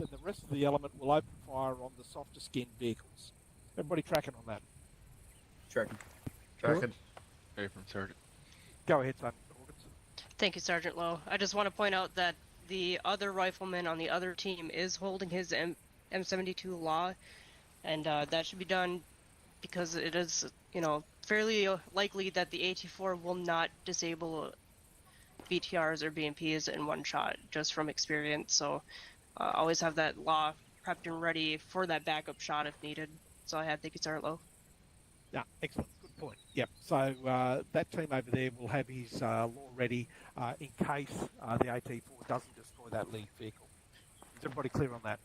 then the rest of the element will open fire on the softer skinned vehicles. Everybody tracking on that? Tracking. From Sergeant. Go ahead, Sergeant Hawkins. Thank you, Sergeant Lowe. I just want to point out that the other rifleman on the other team is holding his M72 law, and that should be done because it is, fairly likely that the AT4 will not disable BTRs or BMPs in one shot, just from experience. So always have that law prepped and ready for that backup shot if needed. So I had. Thank you, Sergeant Lowe. Yeah, excellent. Good point. Yep. So that team over there will have his law ready in case the AT4 doesn't destroy that lead vehicle. Is everybody clear on that?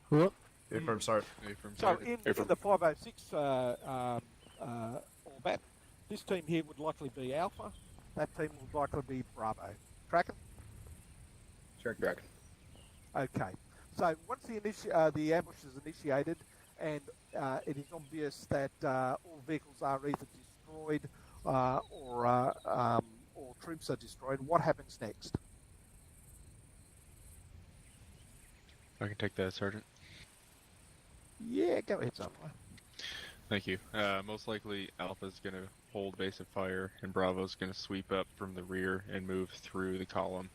Whoop. Affirm, Sergeant. So in the 506 Orbat, this team here would likely be Alpha. That team would likely be Bravo. Tracking? Tracking. Okay. So once the ambush is initiated and it is obvious that all vehicles are either destroyed or troops are destroyed, what happens next? I can take that, Sergeant. Yeah, go ahead, Samurai. Thank you. Most likely, Alpha's going to hold base of fire, and Bravo's going to sweep up from the rear and move through the column.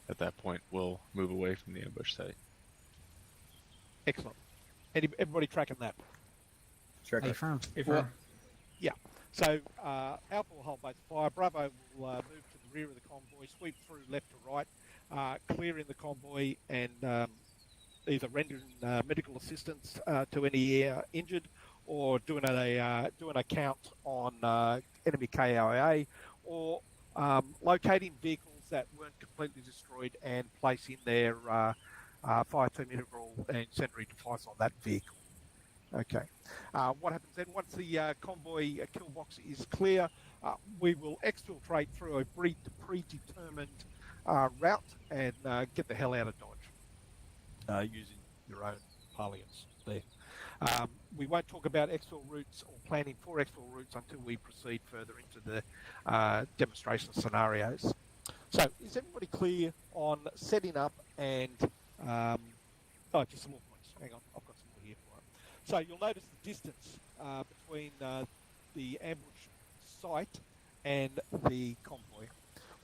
At that point, we'll move away from the ambush site. Excellent. Everybody tracking that? Tracking. Affirm. Yeah. So Alpha will hold base of fire. Bravo will move to the rear of the convoy, sweep through left to right, clearing the convoy and either rendering medical assistance to any injured or doing a count on enemy KIA or locating vehicles that weren't completely destroyed and placing their fire team integral and incendiary device on that vehicle. Okay. What happens then? Once the convoy kill box is clear, we will exfiltrate through a predetermined route and get the hell out of Dodge, using your own parlance there. We won't talk about exfil routes or planning for exfil routes until we proceed further into the demonstration scenarios. So, is everybody clear on setting up and... just some more points. Hang on, I've got some more here for it. So, you'll notice the distance between the ambush site and the convoy.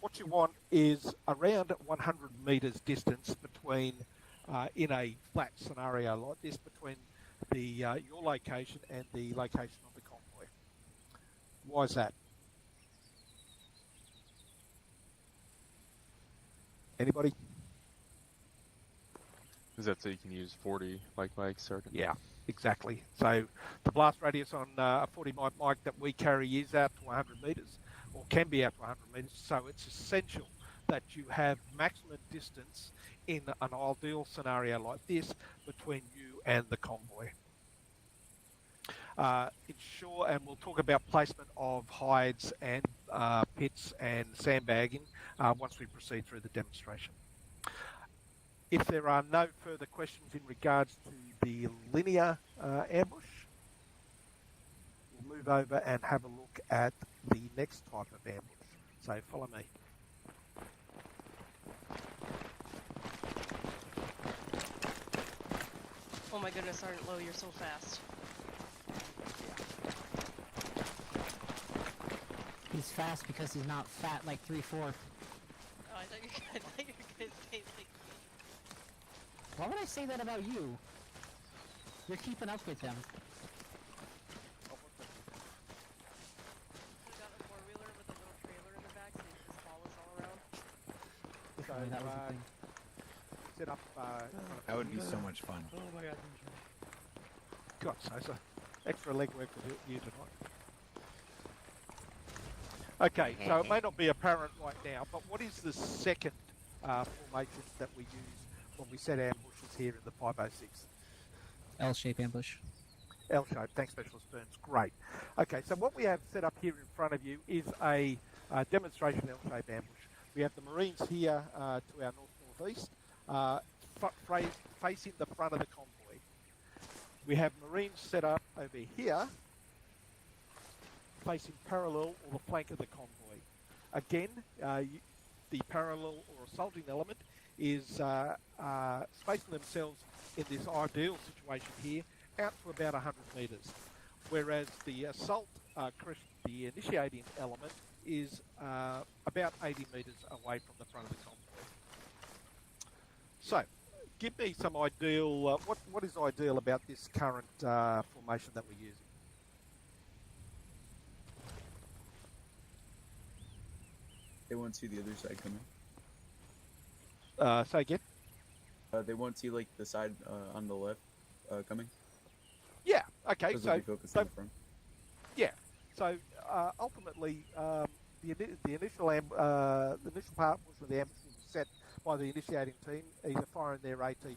What you want is around 100 metres distance between, in a flat scenario like this, between the your location and the location of the convoy. Why is that? Anybody? Is that so you can use 40 like mics, Sergeant? Yeah, exactly. So the blast radius on a 40 mic that we carry is out to 100 metres, or can be out to 100 metres. So it's essential that you have maximum distance in an ideal scenario like this between you and the convoy. Ensure, and we'll talk about placement of hides and pits and sandbagging once we proceed through the demonstration. If there are no further questions in regards to the linear ambush, we'll move over and have a look at the next type of ambush. So follow me. Oh my goodness, Sergeant Lowe, you're so fast. He's fast because he's not fat like 3/4. Oh, I thought you were going to say like me. Why would I say that about you? You're keeping up with them. We got a four-wheeler with a little trailer in the back so you can just follow us all around. So, That was the thing. set up... That would be so much fun. Oh my god. God, so it's extra legwork for you tonight. Okay, so it may not be apparent right now, but what is the second formation that we use when we set ambushes here in the 506? L-shape ambush. L-shape, thanks Specialist Burns, great. Okay, so what we have set up here in front of you is a demonstration L-shape ambush. We have the Marines here to our north-northeast, facing the front of the convoy. We have Marines set up over here, facing parallel or the flank of the convoy. Again, the parallel or assaulting element is spacing themselves in this ideal situation here out to about 100 metres, whereas the assault, the initiating element, is about 80 metres away from the front of the convoy. So, give me some ideal, what is ideal about this current formation that we're using? They won't see the other side coming. Say again? They won't see like the side on the left coming. Yeah, okay, Because they'll be focused on the front. yeah, so ultimately the initial part was the ambush was set by the initiating team, either firing their AT-4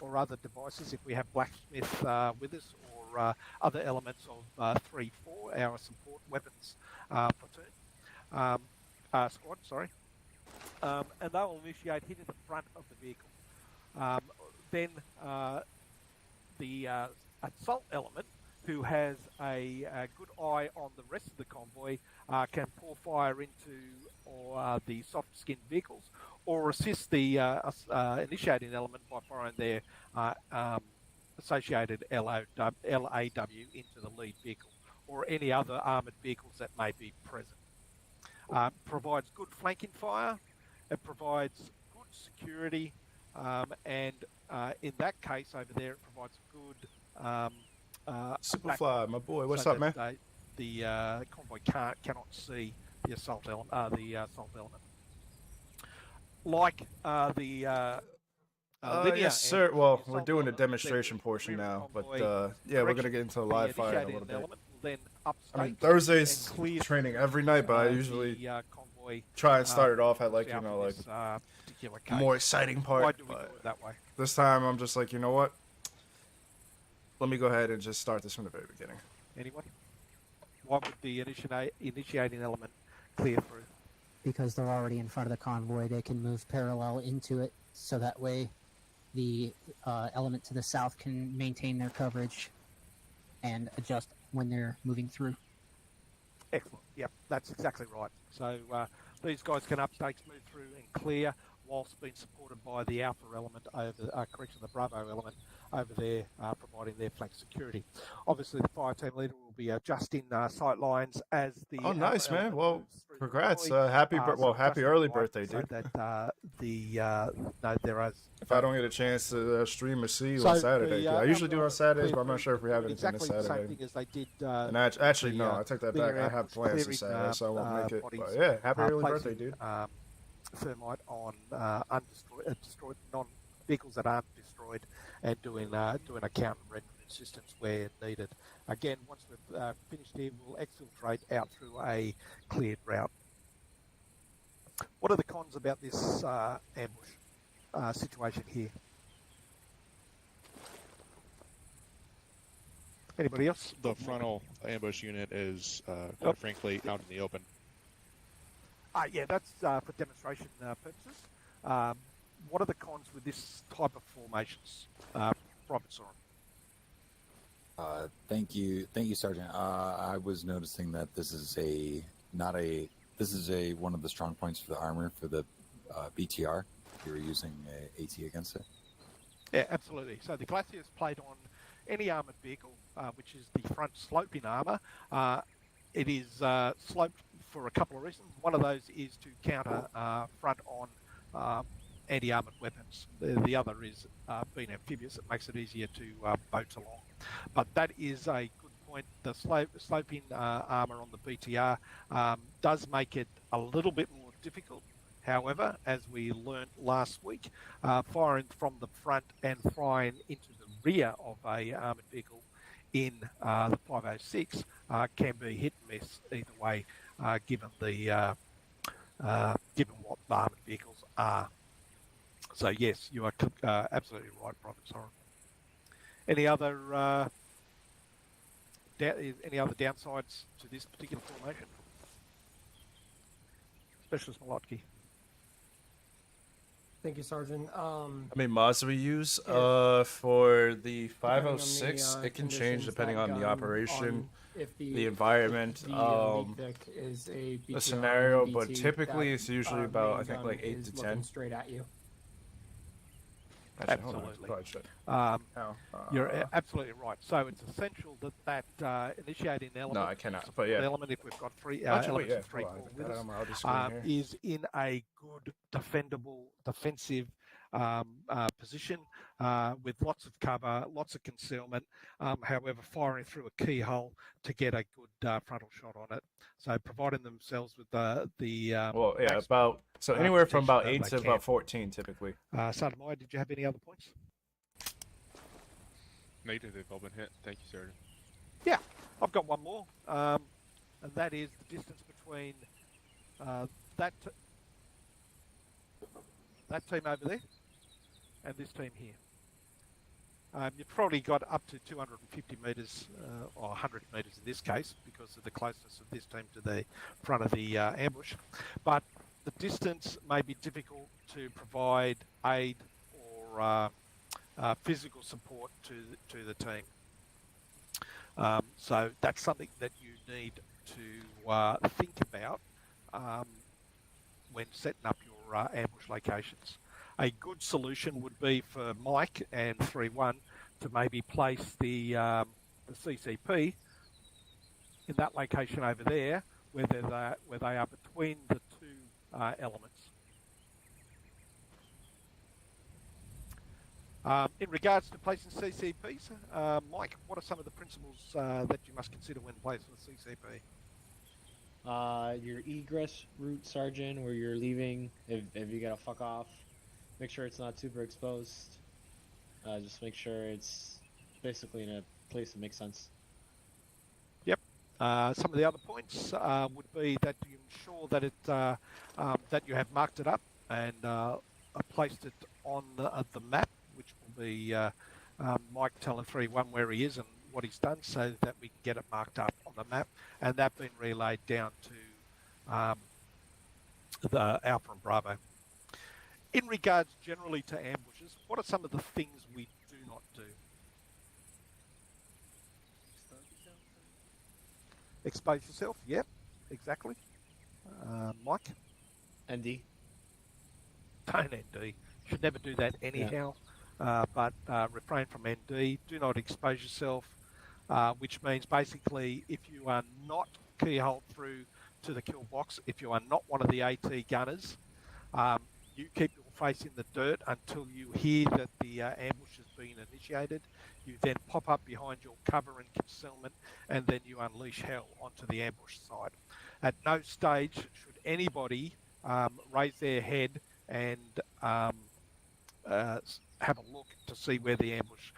or other devices if we have blacksmith with us, or other elements of 3-4, our support weapons platoon. Squad, sorry. And they will initiate hitting the front of the vehicle. Then the assault element, who has a good eye on the rest of the convoy, can pour fire into the soft-skinned vehicles, or assist the initiating element by firing their associated LAW into the lead vehicle, or any other armoured vehicles that may be present. Provides good flanking fire, it provides good security, and in that case over there it provides good Superfly, my boy, what's so up, man? The convoy cannot see the assault element. Like the linear yes, sir. ambush, Well, the we're assault doing the element, demonstration the portion rear now, but convoy yeah, we're gonna direction, get into the live fire in a initiating little bit. element will then upstate I mean, Thursday's and clear training through, every night, but I the, usually convoy, try and start it off at like, you south know, of like this, particular case. more exciting part. Why do we do But it that way? this time I'm just like, you know what? Let me go ahead and just start this from the very beginning. Anyone? Why would the initiating element clear through? Because they're already in front of the convoy, they can move parallel into it, so that way the element to the south can maintain their coverage and adjust when they're moving through. Excellent. Yep, that's exactly right. So these guys can upstate, move through and clear, whilst being supported by the Alpha element over, the Bravo element over there, providing their flank security. Obviously, the fire team leader will be adjusting sight lines as the Oh, nice, Alpha man. element Well, moves through the congrats. convoy. Happy So happy adjusting early right birthday, so dude. that there is. If I don't get a chance to stream or see you So on Saturday, the, I usually do on Saturdays, clear but I'm not through sure if we have anything exactly this the same Saturday. thing as they did. And actually, the, no, I take that back. linear I have ambush, plans this clearing, Saturday, so I won't make it. bodies, But yeah, happy early placing, birthday, dude. Thermite on destroyed non-vehicles that aren't destroyed, and doing a count and rendering assistance where needed. Again, once we've finished here, we'll exfiltrate out through a cleared route. What are the cons about this ambush situation here? Anybody else? The frontal ambush unit is, quite frankly, out in the open. Yeah, that's for demonstration purposes. What are the cons with this type of formations, Private Soren? Thank you, Sergeant. I was noticing that this is one of the strong points for the armor for the BTR. You were using AT against it. Yeah, absolutely. So the Glacier is played on any armoured vehicle, which is the front sloping armour. It is sloped for a couple of reasons. One of those is to counter front on anti-armoured weapons. The other is being amphibious. It makes it easier to boat along. But that is a good point. The sloping armour on the BTR does make it a little bit more difficult. However, as we learnt last week, firing from the front and flying into the rear of a armoured vehicle in the 506 can be hit and miss either way, given the given what the armoured vehicles are. So yes, you are absolutely right, Private Soren. Any other downsides to this particular formation? Specialist Molotki. Thank you, Sergeant. How many mods do we use? For the 506, it can change depending on the operation, the environment, the scenario, but typically it's usually about, I think, like 8 to 10. Straight at you. Actually, hold on, Absolutely. probably should. You're absolutely right. So it's essential that initiating element, No, I cannot. But yeah, element, if we've got three actually, elements yeah, of 3 hold on, core I with got it us, on my other screen here. is in a good defensive position with lots of cover, lots of concealment. However, firing through a keyhole to get a good frontal shot on it. So providing themselves with the Well, yeah, maximum, about anywhere from protection about that 8 they to can. about 14 typically. Sadamai, did you have any other points? Negative, they've all been hit. Thank you, Sergeant. Yeah, I've got one more, and that is the distance between that team over there and this team here. You've probably got up to 250 metres, or 100 metres in this case, because of the closeness of this team to the front of the ambush. But the distance may be difficult to provide aid or physical support to the team. So that's something that you need to think about when setting up your ambush locations. A good solution would be for Mike and 3-1 to maybe place the CCP in that location over there, where they are between the two elements. In regards to placing CCPs, Mike, what are some of the principles that you must consider when placing a CCP? Your egress route, Sergeant, where you're leaving, if you gotta fuck off, make sure it's not super exposed. Just make sure it's basically in a place that makes sense. Yep. Some of the other points would be that you ensure that that you have marked it up and placed it on the map, which will be Mike telling 3-1 where he is and what he's done, so that we can get it marked up on the map, and that being relayed down to the Alpha and Bravo. In regards generally to ambushes, what are some of the things we do not do? Expose yourself, yep, exactly. Mike? ND. Don't ND. Should never do that anyhow. But refrain from ND. Do not expose yourself, which means basically if you are not keyholed through to the kill box, if you are not one of the AT gunners, you keep your face in the dirt until you hear that the ambush has been initiated. You then pop up behind your cover and concealment, and then you unleash hell onto the ambush site. At no stage should anybody raise their head and have a look to see where the ambush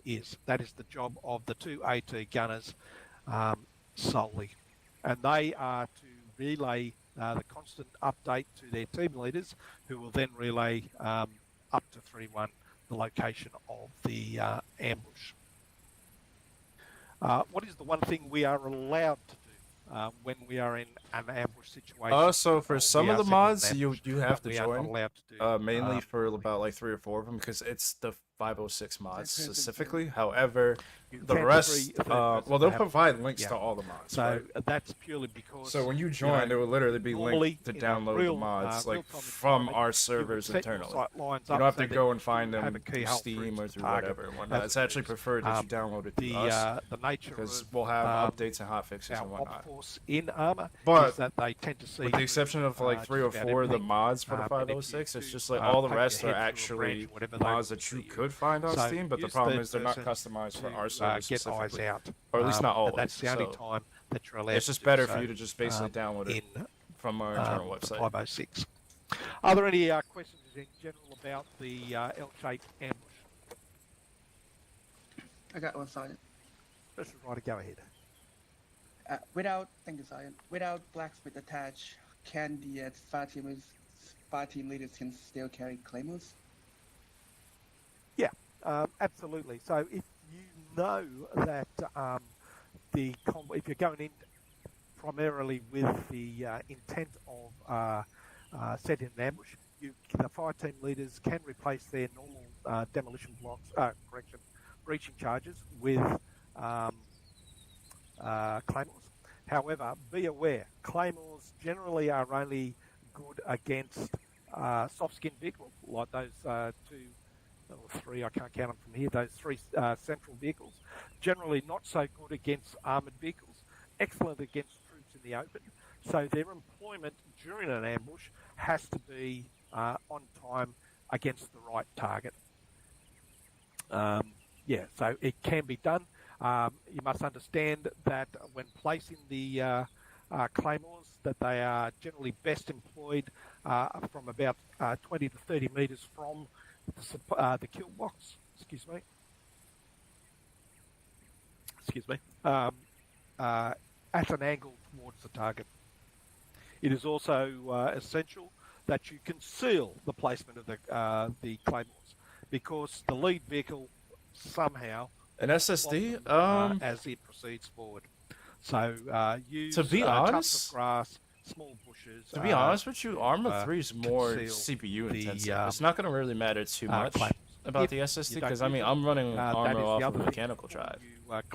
is. That is the job of the two AT gunners solely. And they are to relay the constant update to their team leaders, who will then relay up to 3-1 the location of the ambush. What is the one thing we are allowed to do when we are in an ambush situation? So for some of the mods, you have to join, mainly do, for about like 3 or 4 of them, because it's the 506 mods specifically. However, the rest, well, they'll provide links to all the mods. So right? That's purely because. So when you join, there will literally be links to download the mods, like from our servers internally. You don't have to go and find them through Steam or through whatever. It's actually preferred that you download it through us, because we'll have updates and hotfixes and whatnot. In armor, but that they tend to see with the exception of like 3 or 4 of the mods for the 506, it's just like all the rest are actually mods that you could find on Steam, but the problem is they're not customized for our server specifically, or at least not always. That's the only time that you're allowed. It's just better for you to just basically download it from our internal website. 506. Are there any questions in general about the L-shaped ambush? I got one, Sergeant. Mr. Ryder, go ahead. Thank you, Sergeant. Without blacksmith attached, can the fire team leaders can still carry claymores? Yeah, absolutely. So if you know that the convoy, if you're going in primarily with the intent of setting an ambush, the fire team leaders can replace their normal demolition blocks, breaching charges with claymores. However, be aware, claymores generally are only good against soft-skinned vehicles, like those two or three, I can't count them from here, those three central vehicles, generally not so good against armoured vehicles, excellent against troops in the open. So their employment during an ambush has to be on time against the right target. So it can be done. You must understand that when placing the claymores, that they are generally best employed from about 20 to 30 metres from the kill box. Excuse me. At an angle towards the target. It is also essential that you conceal the placement of the claymores, because the lead vehicle somehow an SSD as it proceeds forward. So use to be tufts honest, of grass, small bushes. To be honest with you, Arma 3 is more CPU intensive. It's not going to really matter too much about the SSD, because I mean I'm running Arma off of a mechanical drive.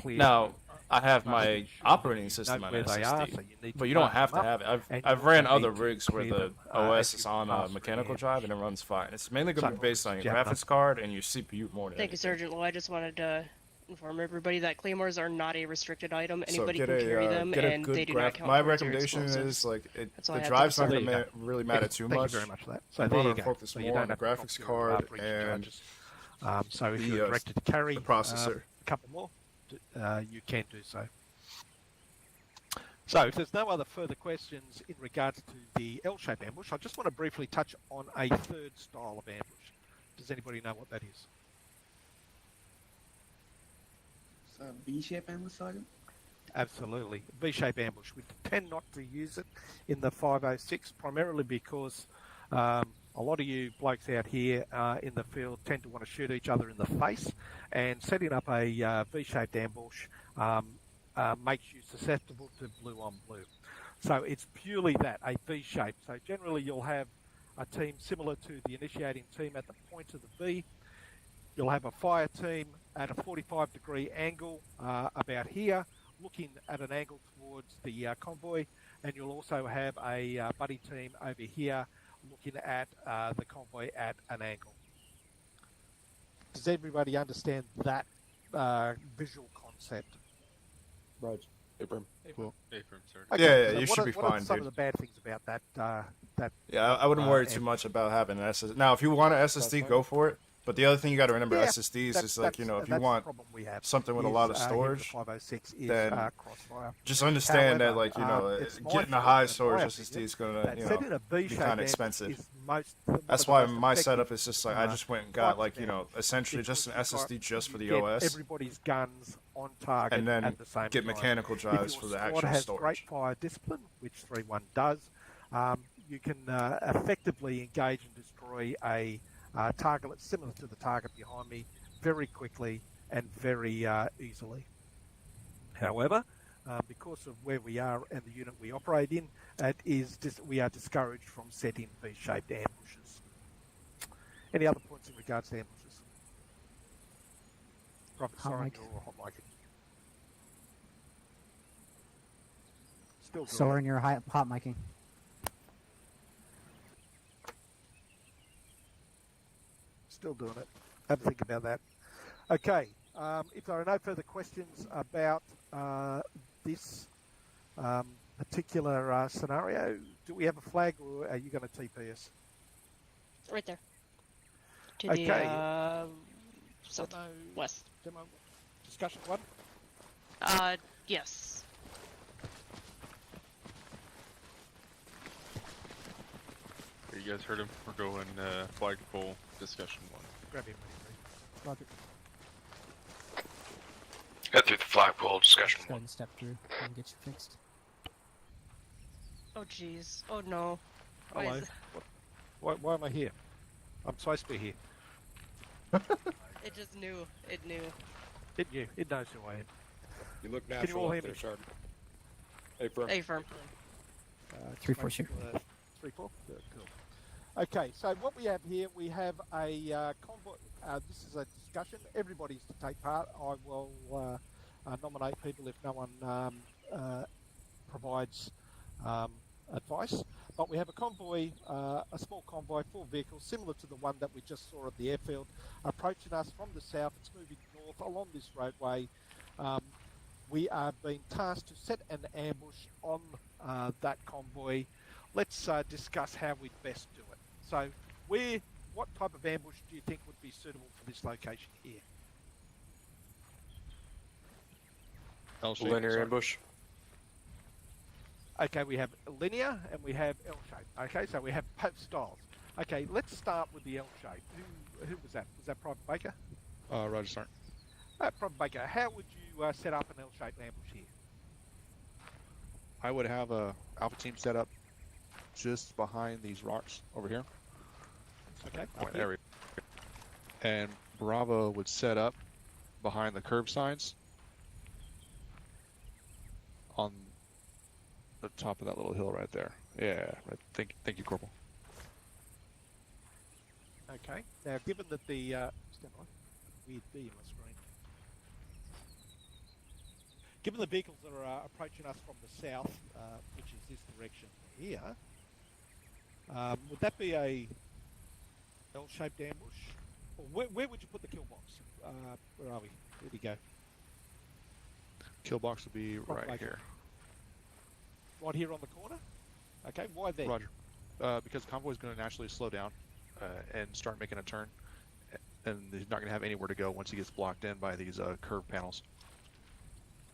Now I have my operating system on SSD, but you don't have to have it. I've ran other rigs where the OS is on a mechanical drive and it runs fine. It's mainly going to be based on your graphics card and your CPU more than Thank you, Sergeant Lowe. I just wanted to inform everybody that claymores are not a restricted item. Anybody so can carry them, and they do not count. My recommendation is like the drive's not going to really matter too much. Thank you very much for that. So I there you want to go. focus more on the graphics card and so if you're directed to carry the processor. A couple more, you can do so. So if there's no other further questions in regards to the L-shaped ambush, I just want to briefly touch on a third style of ambush. Does anybody know what that is? V-shape ambush, Sergeant? Absolutely. V-shape ambush. We tend not to use it in the 506, primarily because a lot of you blokes out here in the field tend to want to shoot each other in the face, and setting up a V-shaped ambush makes you susceptible to blue on blue. So it's purely that, a V-shape. So generally you'll have a team similar to the initiating team at the point of the V. You'll have a fire team at a 45-degree angle about here, looking at an angle towards the convoy, and you'll also have a buddy team over here looking at the convoy at an angle. Does everybody understand that visual concept? Right. Abram. Cool. Abram, sorry. Okay, yeah, so you should be fine, What are some dude. of the bad things about that? Yeah, I wouldn't worry too much about having an SSD. Now, if you want an SSD, go for it. But the other thing you got to remember, SSDs is like, you know, if you want something with a lot of storage, then just understand that, like, you know, getting a high storage SSD is going to, you know, be kind of expensive. That's why my setup is just like, I just went and got, like, you know, essentially just an SSD just for the OS. Everybody's guns on target and then at the same get time. mechanical drives for the actual has storage. Great fire discipline, which 3.1 does. You can effectively engage and destroy a target that's similar to the target behind me very quickly and very easily. However, because of where we are and the unit we operate in, we are discouraged from setting V-shaped ambushes. Any other points in regards to ambushes? Prophet Soren, you're hot micing. Still Soren, you're hot micing. Still doing it. Have a think about that. Okay. If there are no further questions about this particular scenario, do we have a flag, or are you going to TP us? Right there. To Okay. the southwest. Demo discussion one? Yes. You guys heard him. We're going flagpole discussion one. Grab him. Roger. Head through the flagpole discussion Let's go ahead and step through and get you fixed. Oh jeez. Oh no. Why Hello. is Why am I here? I'm supposed to be here. it just knew. It knew. It knew. It knows who I am. You look Can you all natural hear up there, me? Sergeant. Hey, firm. A firm. 3-4. 3-4. Good, cool. Okay, so what we have here, we have a convoy. This is a discussion. Everybody's to take part. I will nominate people if no one provides advice. but we have a convoy, a small convoy, 4 vehicles, similar to the one that we just saw at the airfield, approaching us from the south. It's moving north along this roadway. We are being tasked to set an ambush on that convoy. Let's discuss how we'd best do it. So, what type of ambush do you think would be suitable for this location here? Linear ambush. Okay, we have linear and we have L-shape. Okay, so we have both styles. Okay, let's start with the L-shape. Who was that? Was that Private Baker? Roger, Sergeant. Private Baker, how would you set up an L-shaped ambush here? I would have a Alpha team set up just behind these rocks over here. Okay. There we go. And Bravo would set up behind the curb signs on the top of that little hill right there. Yeah, right. Thank you, Corporal. Okay. Now, given that the stand on, weird B on my screen. Given the vehicles that are approaching us from the south, which is this direction here, would that be a L-shaped ambush? Or where would you put the kill box? Where are we? Where'd he go? Kill box would be right here. Right here on the corner? Okay, why there? Roger. Because convoy is going to naturally slow down and start making a turn, and he's not going to have anywhere to go once he gets blocked in by these curved panels.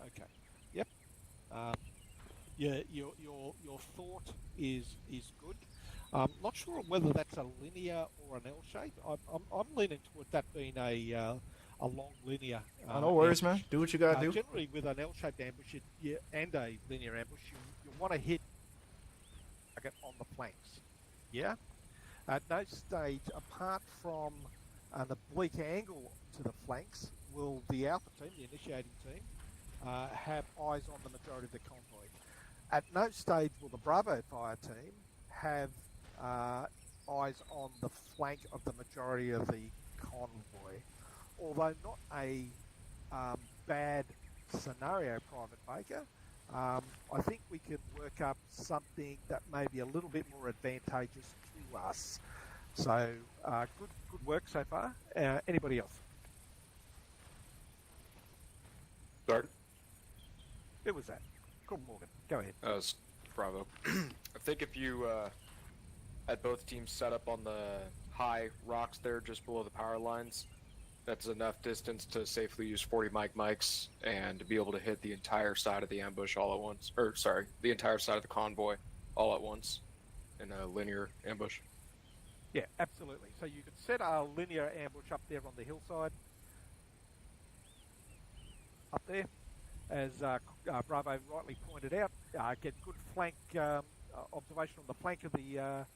Okay. Yep. Your thought is good. Not sure whether that's a linear or an L shape. I'm leaning toward that being a long linear. No worries, ambush. man. Do what you gotta do. Generally, with an L-shaped ambush and a linear ambush, you want to hit target on the flanks. Yeah. At no stage, apart from an oblique angle to the flanks, will the Alpha team, the initiating team, have eyes on the majority of the convoy. At no stage will the Bravo fire team have eyes on the flank of the majority of the convoy. Although not a bad scenario, Private Baker, I think we can work up something that may be a little bit more advantageous to us. So, good work so far. Anybody else? Start. Who was that? Cool, Morgan. Go ahead. Bravo. I think if you had both teams set up on the high rocks there just below the power lines, that's enough distance to safely use 40 mics and to be able to hit the entire side of the ambush all at once. Or, sorry, the entire side of the convoy all at once in a linear ambush. Yeah, absolutely. So you could set a linear ambush up there on the hillside. Up there. As Bravo rightly pointed out, get good flank observation on the flank of the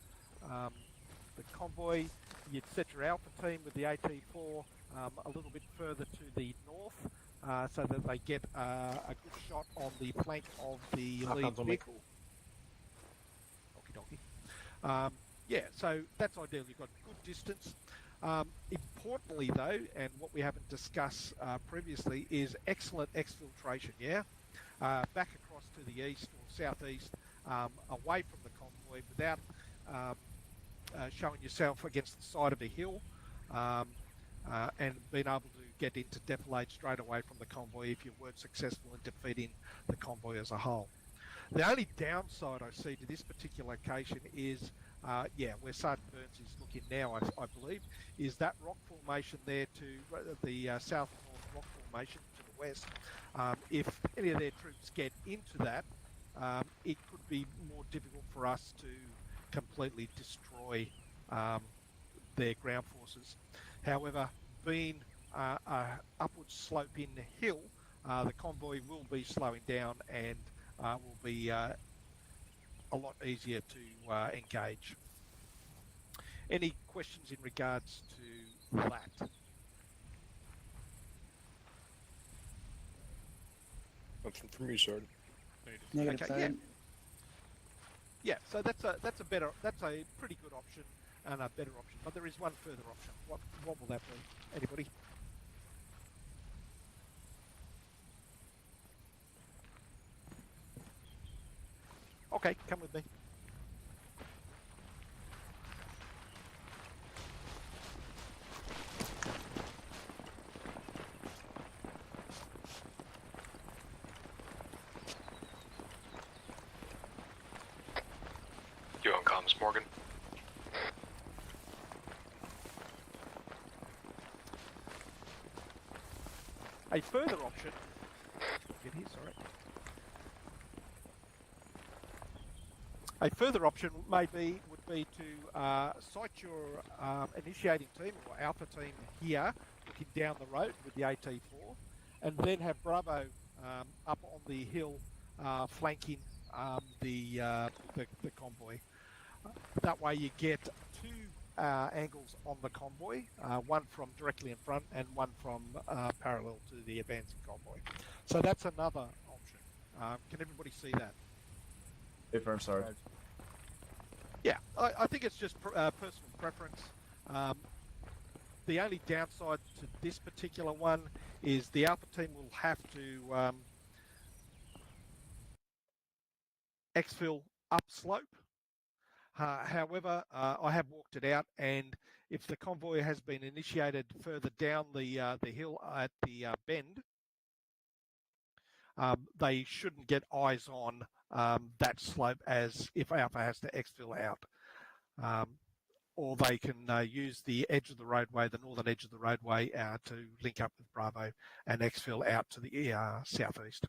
convoy. You'd set your Alpha team with the AT4 a little bit further to the north, so that they get a good shot on the flank of the lead vehicle. Okie dokie. Yeah, so that's ideal. You've got good distance. Importantly, though, and what we haven't discussed previously, is excellent exfiltration, yeah? Back across to the east or southeast, away from the convoy, without showing yourself against the side of a hill, and being able to get into defilade straight away from the convoy if you weren't successful in defeating the convoy as a whole. The only downside I see to this particular location is, where Sergeant Burns is looking now, I believe, is that rock formation there to the south and north rock formation to the west. If any of their troops get into that, it could be more difficult for us to completely destroy their ground forces. However, being a upward sloping hill, the convoy will be slowing down and will be a lot easier to engage. Any questions in regards to that? Nothing from you, Sergeant. Negative, okay, yeah, so that's a pretty good option and a better option. But there is one further option. What will that be? Anybody? Okay, come with me. Thomas Morgan. A further option. Get here, sorry. A further option would be to site your initiating team or alpha team here, looking down the road with the AT4, and then have Bravo up on the hill flanking the convoy. That way you get two angles on the convoy, one from directly in front and one from parallel to the advancing convoy. So that's another option. Can everybody see that? If I'm sorry. Yeah, I think it's just personal preference. The only downside to this particular one is the alpha team will have to exfil upslope. However, I have walked it out, and if the convoy has been initiated further down the hill at the bend, they shouldn't get eyes on that slope as if Alpha has to exfil out. Or they can use the edge of the roadway, the northern edge of the roadway, to link up with Bravo and exfil out to the southeast.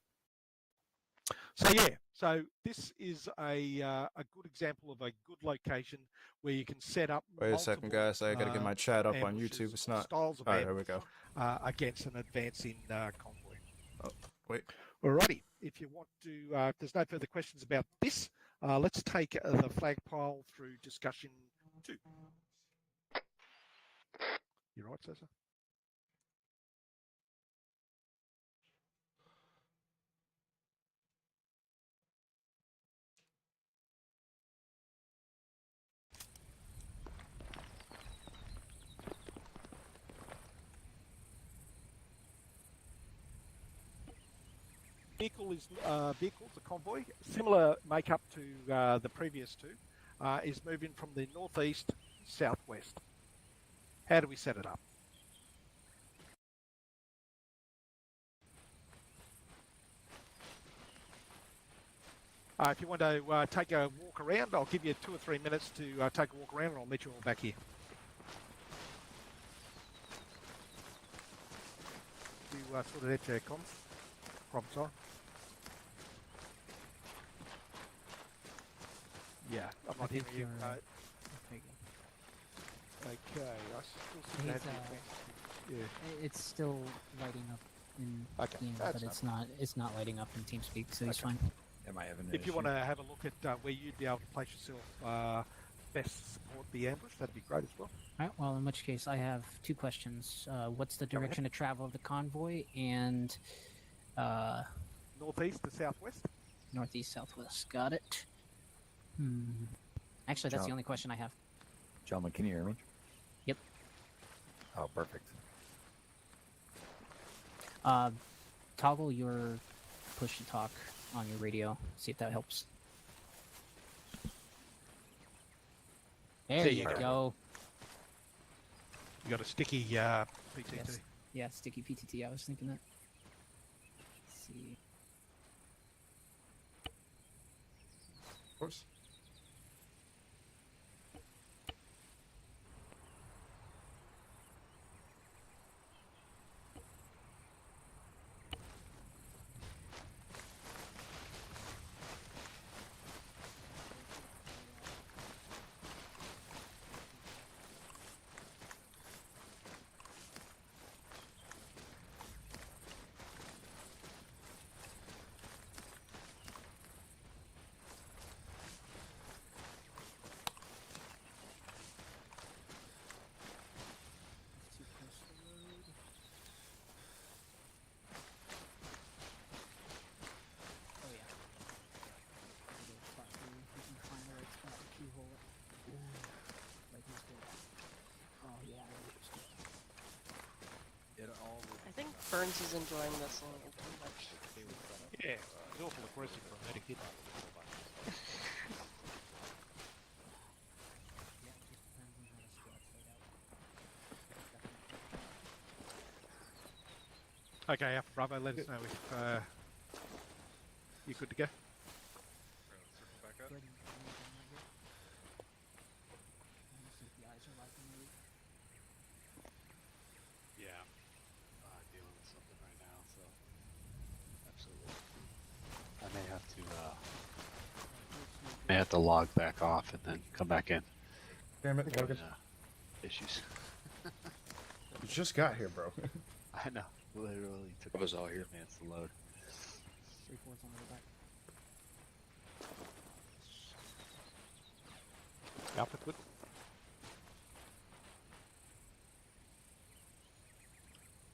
So yeah, so this is a good example of a good location where you can set up. Wait a second, guys. I gotta get my chat up on YouTube. It's not. Styles of there we go. Against an advancing convoy. Oh, wait. Alrighty. If you want to, if there's no further questions about this, let's take the flag pile through discussion 2. You right, Cesar? Vehicles, the convoy, similar makeup to the previous two, is moving from the northeast southwest. How do we set it up? If you want to take a walk around, I'll give you 2 or 3 minutes to take a walk around, and I'll meet you all back here. You sorted out your comms? Problem solved? Yeah, I'm not hearing you. Okay, I still seem to have you. Yeah. It's still lighting up in Okay, Teams, but it's not lighting up in TeamSpeak, so he's fine. Am I having an If you issue? want to have a look at where you'd be able to place yourself best support the ambush, that'd be great as well. All right, well, in which case, I have 2 questions. What's the direction of travel of the convoy, and northeast to southwest? Northeast, southwest. Got it. Actually, that's the only question I have. Gentlemen, can you hear me? Yep. Oh, perfect. Toggle your push to talk on your radio. See if that helps. There you go. You got a sticky PTT. Yes. Yeah, sticky PTT. I was thinking that. Let's see. Of course. I think Burns is enjoying this a little too much. Yeah, it's awful aggressive for a medic, isn't it? Okay, Alpha Bravo, let us know if you're good to go. May have to log back off and then come back in. Damn it, Morgan. Issues. You just got here, bro. I know. Literally took us all here. Minutes to load. 3/4 on the back. Alpha, good.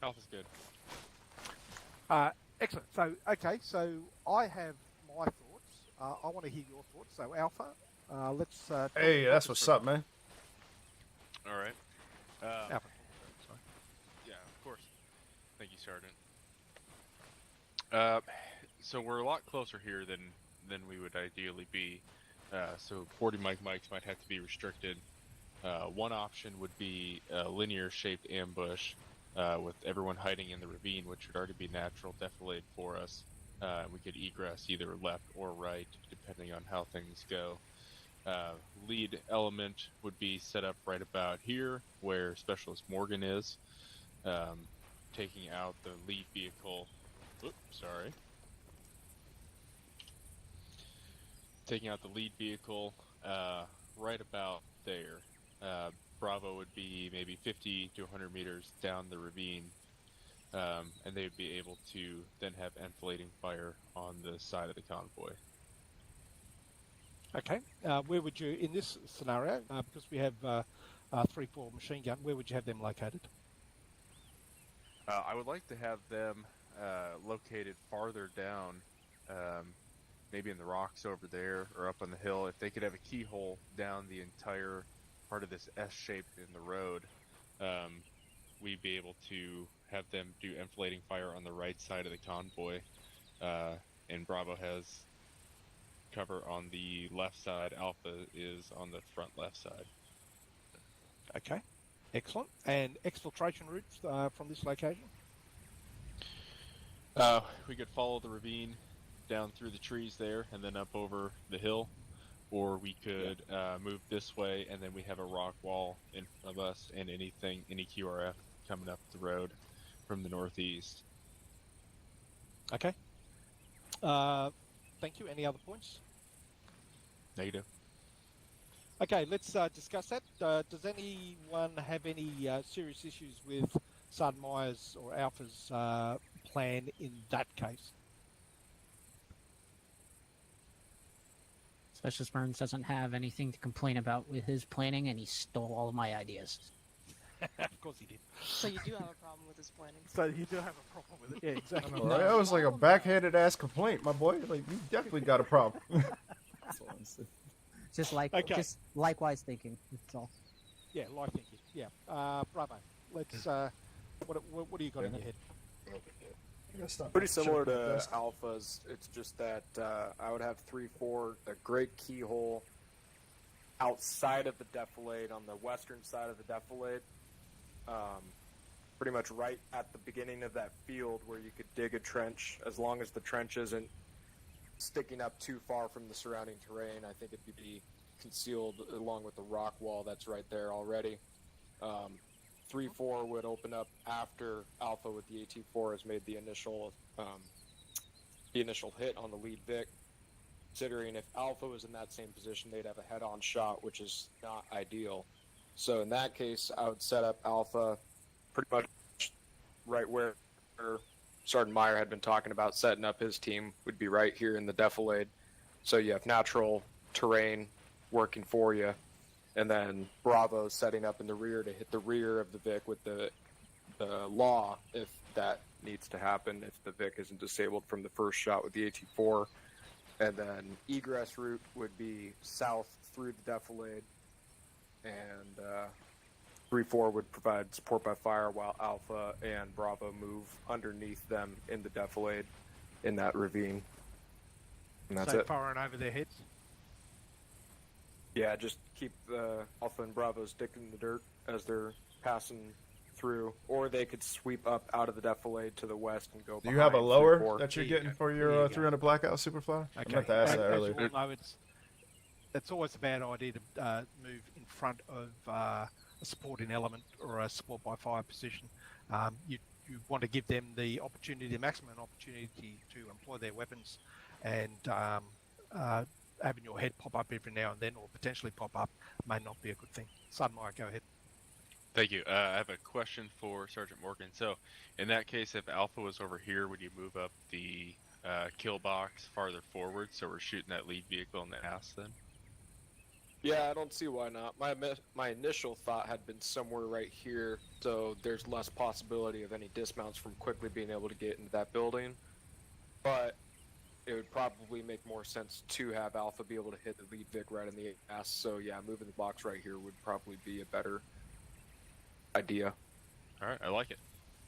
Alpha's good. Excellent. So, okay, so I have my thoughts. I want to hear your thoughts. So, Alpha, let's... hey, that's what's up, man. All right. Alpha. Sorry. Yeah, of course. Thank you, Sergeant. So we're a lot closer here than we would ideally be. So 40 mics might have to be restricted. One option would be a linear-shaped ambush with everyone hiding in the ravine, which would already be natural defilade for us. We could egress either left or right, depending on how things go. Lead element would be set up right about here, where Specialist Morgan is, taking out the lead vehicle. Oops, sorry. Taking out the lead vehicle right about there. Bravo would be maybe 50 to 100 meters down the ravine, and they would be able to then have enfilading fire on the side of the convoy. Okay. Where would you, in this scenario, because we have 3-4 machine gun, where would you have them located? I would like to have them located farther down, maybe in the rocks over there or up on the hill. If they could have a keyhole down the entire part of this S shape in the road, we'd be able to have them do enfilading fire on the right side of the convoy, and Bravo has cover on the left side. Alpha is on the front left side. Okay, excellent. And exfiltration routes from this location? We could follow the ravine down through the trees there and then up over the hill, or we could move this way and then we have a rock wall in front of us and any QRF coming up the road from the northeast. Okay. Thank you. Any other points? Negative. Okay, let's discuss that. Does anyone have any serious issues with Sergeant Myers or Alpha's plan in that case? Specialist Burns doesn't have anything to complain about with his planning, and he stole all of my ideas. Of course he did. So you do have a problem with his planning. So you do have a problem with it. Yeah, exactly. Well, that was like a backhanded ass complaint, my boy. Like, you definitely got a problem. Just likewise thinking. That's all. Yeah, like thinking. Yeah. Bravo. Let's. What do you got in your head? Pretty similar to Alpha's. It's just that I would have 3-4, a great keyhole outside of the defilade on the western side of the defilade. Pretty much right at the beginning of that field where you could dig a trench, as long as the trench isn't sticking up too far from the surrounding terrain. I think it could be concealed along with the rock wall that's right there already. 3-4 would open up after Alpha with the AT-4 has made the initial hit on the lead Vic. Considering if Alpha was in that same position, they'd have a head-on shot, which is not ideal. So in that case, I would set up Alpha pretty much right where Sergeant Meyer had been talking about setting up his team, would be right here in the defilade. So you have natural terrain working for you, and then Bravo setting up in the rear to hit the rear of the Vic with the Law if that needs to happen, if the Vic isn't disabled from the first shot with the AT-4. And then egress route would be south through the defilade, and 3-4 would provide support by fire while Alpha and Bravo move underneath them in the defilade in that ravine. And that's it. Firing over their heads? Yeah, just keep Alpha and Bravo stick in the dirt as they're passing through, or they could sweep up out of the defilade to the west and go. Do you have a lower that you're getting for your 300 Blackout Superfly? I meant to ask that earlier. It's always a bad idea to move in front of a supporting element or a support by fire position. You want to give them the opportunity, the maximum opportunity to employ their weapons and having your head pop up every now and then, or potentially pop up, may not be a good thing. Sudmire, go ahead. Thank you. I have a question for Sergeant Morgan. So, in that case, if Alpha was over here, would you move up the kill box farther forward so we're shooting that lead vehicle in the ass then? Yeah, I don't see why not. My initial thought had been somewhere right here, so there's less possibility of any dismounts from quickly being able to get into that building. But it would probably make more sense to have Alpha be able to hit the lead Vic right in the ass. So yeah, moving the box right here would probably be a better idea. All right, I like it.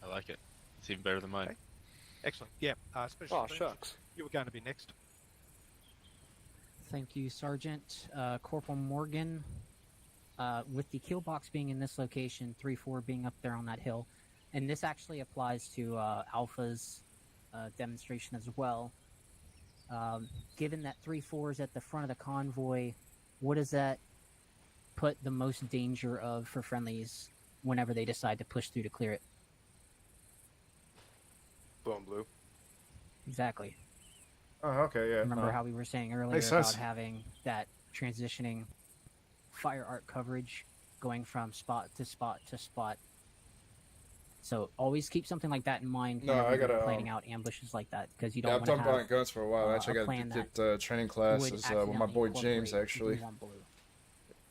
I like it. It's even better than mine. Okay. Excellent. Yeah. Special Shucks. You were going to be next. Thank you, Sergeant. Corporal Morgan, with the kill box being in this location, 3-4 being up there on that hill, and this actually applies to Alpha's demonstration as well. Given that 3-4 is at the front of the convoy, what does that put the most danger of for friendlies whenever they decide to push through to clear it? Blue on blue. Exactly. Oh, okay, yeah. Remember how we were saying earlier about having that transitioning fire arc coverage going from spot to spot to spot. So always keep something like that in mind whenever you're planning out ambushes like that, because you don't want to have... I've done buying guns for a while. Actually, I got to get training classes with my boy James, actually.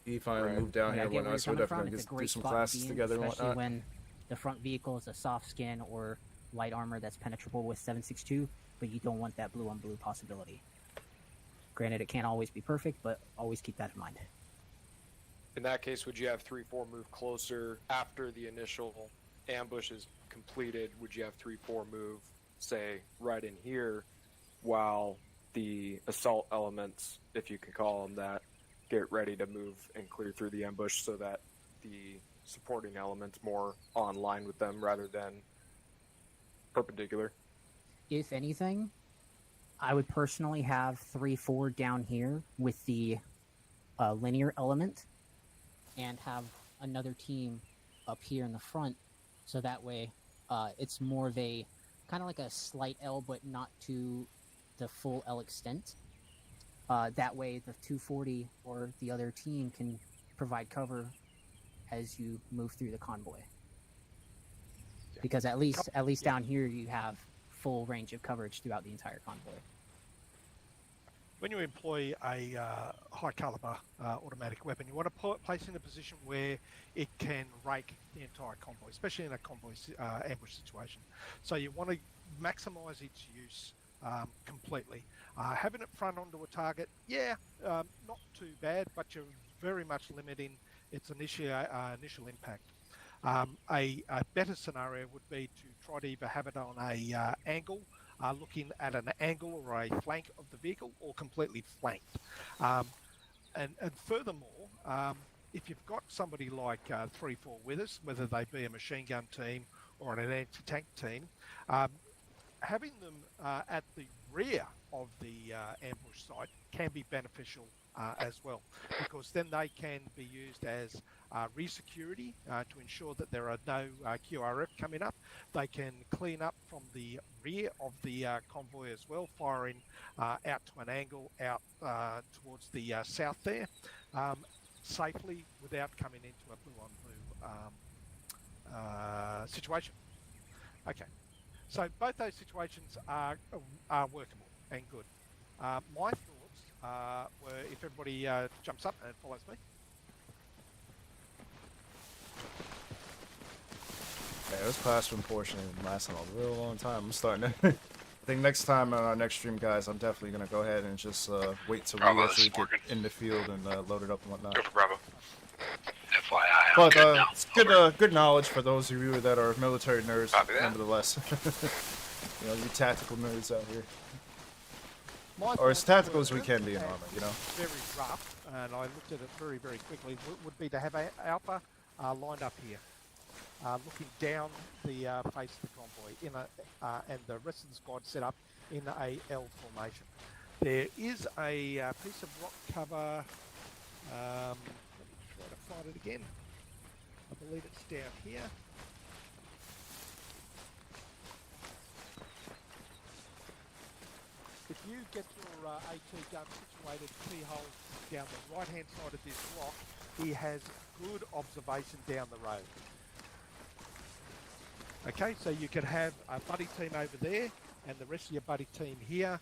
He finally moved down here and whatnot, so we're definitely going to do some classes together and whatnot. Especially when the front vehicle is a soft skin or light armor that's penetrable with 7.62, but you don't want that blue on blue possibility. Granted, it can't always be perfect, but always keep that in mind. In that case, would you have 3-4 move closer after the initial ambush is completed? Would you have 3-4 move, say, right in here, while the assault elements, if you could call them that, get ready to move and clear through the ambush so that the supporting elements more online with them rather than perpendicular? If anything, I would personally have 3-4 down here with the linear element and have another team up here in the front, so that way it's more of a kind of like a slight L but not to the full L extent. That way the 240 or the other team can provide cover as you move through the convoy. Because at least down here you have full range of coverage throughout the entire convoy. When you employ a high caliber automatic weapon, you want to place in a position where it can rake the entire convoy, especially in a convoy ambush situation. So you want to maximize its use completely. Having it front onto a target, not too bad, but you're very much limiting its initial impact. A better scenario would be to try to either have it on a angle, looking at an angle or a flank of the vehicle, or completely flanked. And furthermore, if you've got somebody like 3-4 with us, whether they be a machine gun team or an anti-tank team, having them at the rear of the ambush site can be beneficial as well, because then they can be used as rear security to ensure that there are no QRF coming up. They can clean up from the rear of the convoy as well, firing out to an angle out towards the south there, safely without coming into a blue on blue situation. Okay, so both those situations are workable and good. My thoughts were, if everybody jumps up and follows me. Yeah, this classroom portion is lasting a real long time. I'm starting to... I think next time on our next stream, guys, I'm definitely going to go ahead and just wait till we actually get in the field and load it up and whatnot. Go for Bravo. FYI, but it's good knowledge for those of you that are military nerds, nevertheless. You know, you tactical nerds out here. Or as tactical as we can be in armor, you know. Very rough, and I looked at it very, very quickly, would be to have Alpha lined up here, looking down the face of the convoy, in and the rest of the squad set up in a L formation. There is a piece of rock cover. Let me try to find it again. I believe it's down here. if you get your AT gun situated keyhole down the right-hand side of this rock, he has good observation down the road. Okay, so you could have a buddy team over there and the rest of your buddy team here,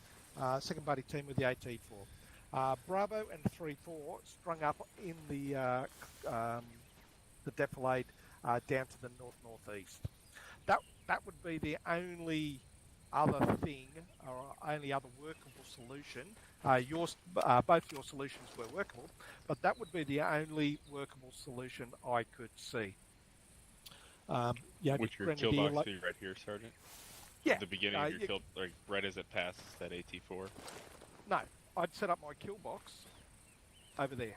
second buddy team with the AT-4. Bravo and 3-4 strung up in the defilade down to the north-northeast. That would be the only other thing, or only other workable solution. Both your solutions were workable, but that would be the only workable solution I could see. Which your kill box be right here, Sergeant? Yeah. At the beginning of your kill, like right as it passes that AT-4? No, I'd set up my kill box over there.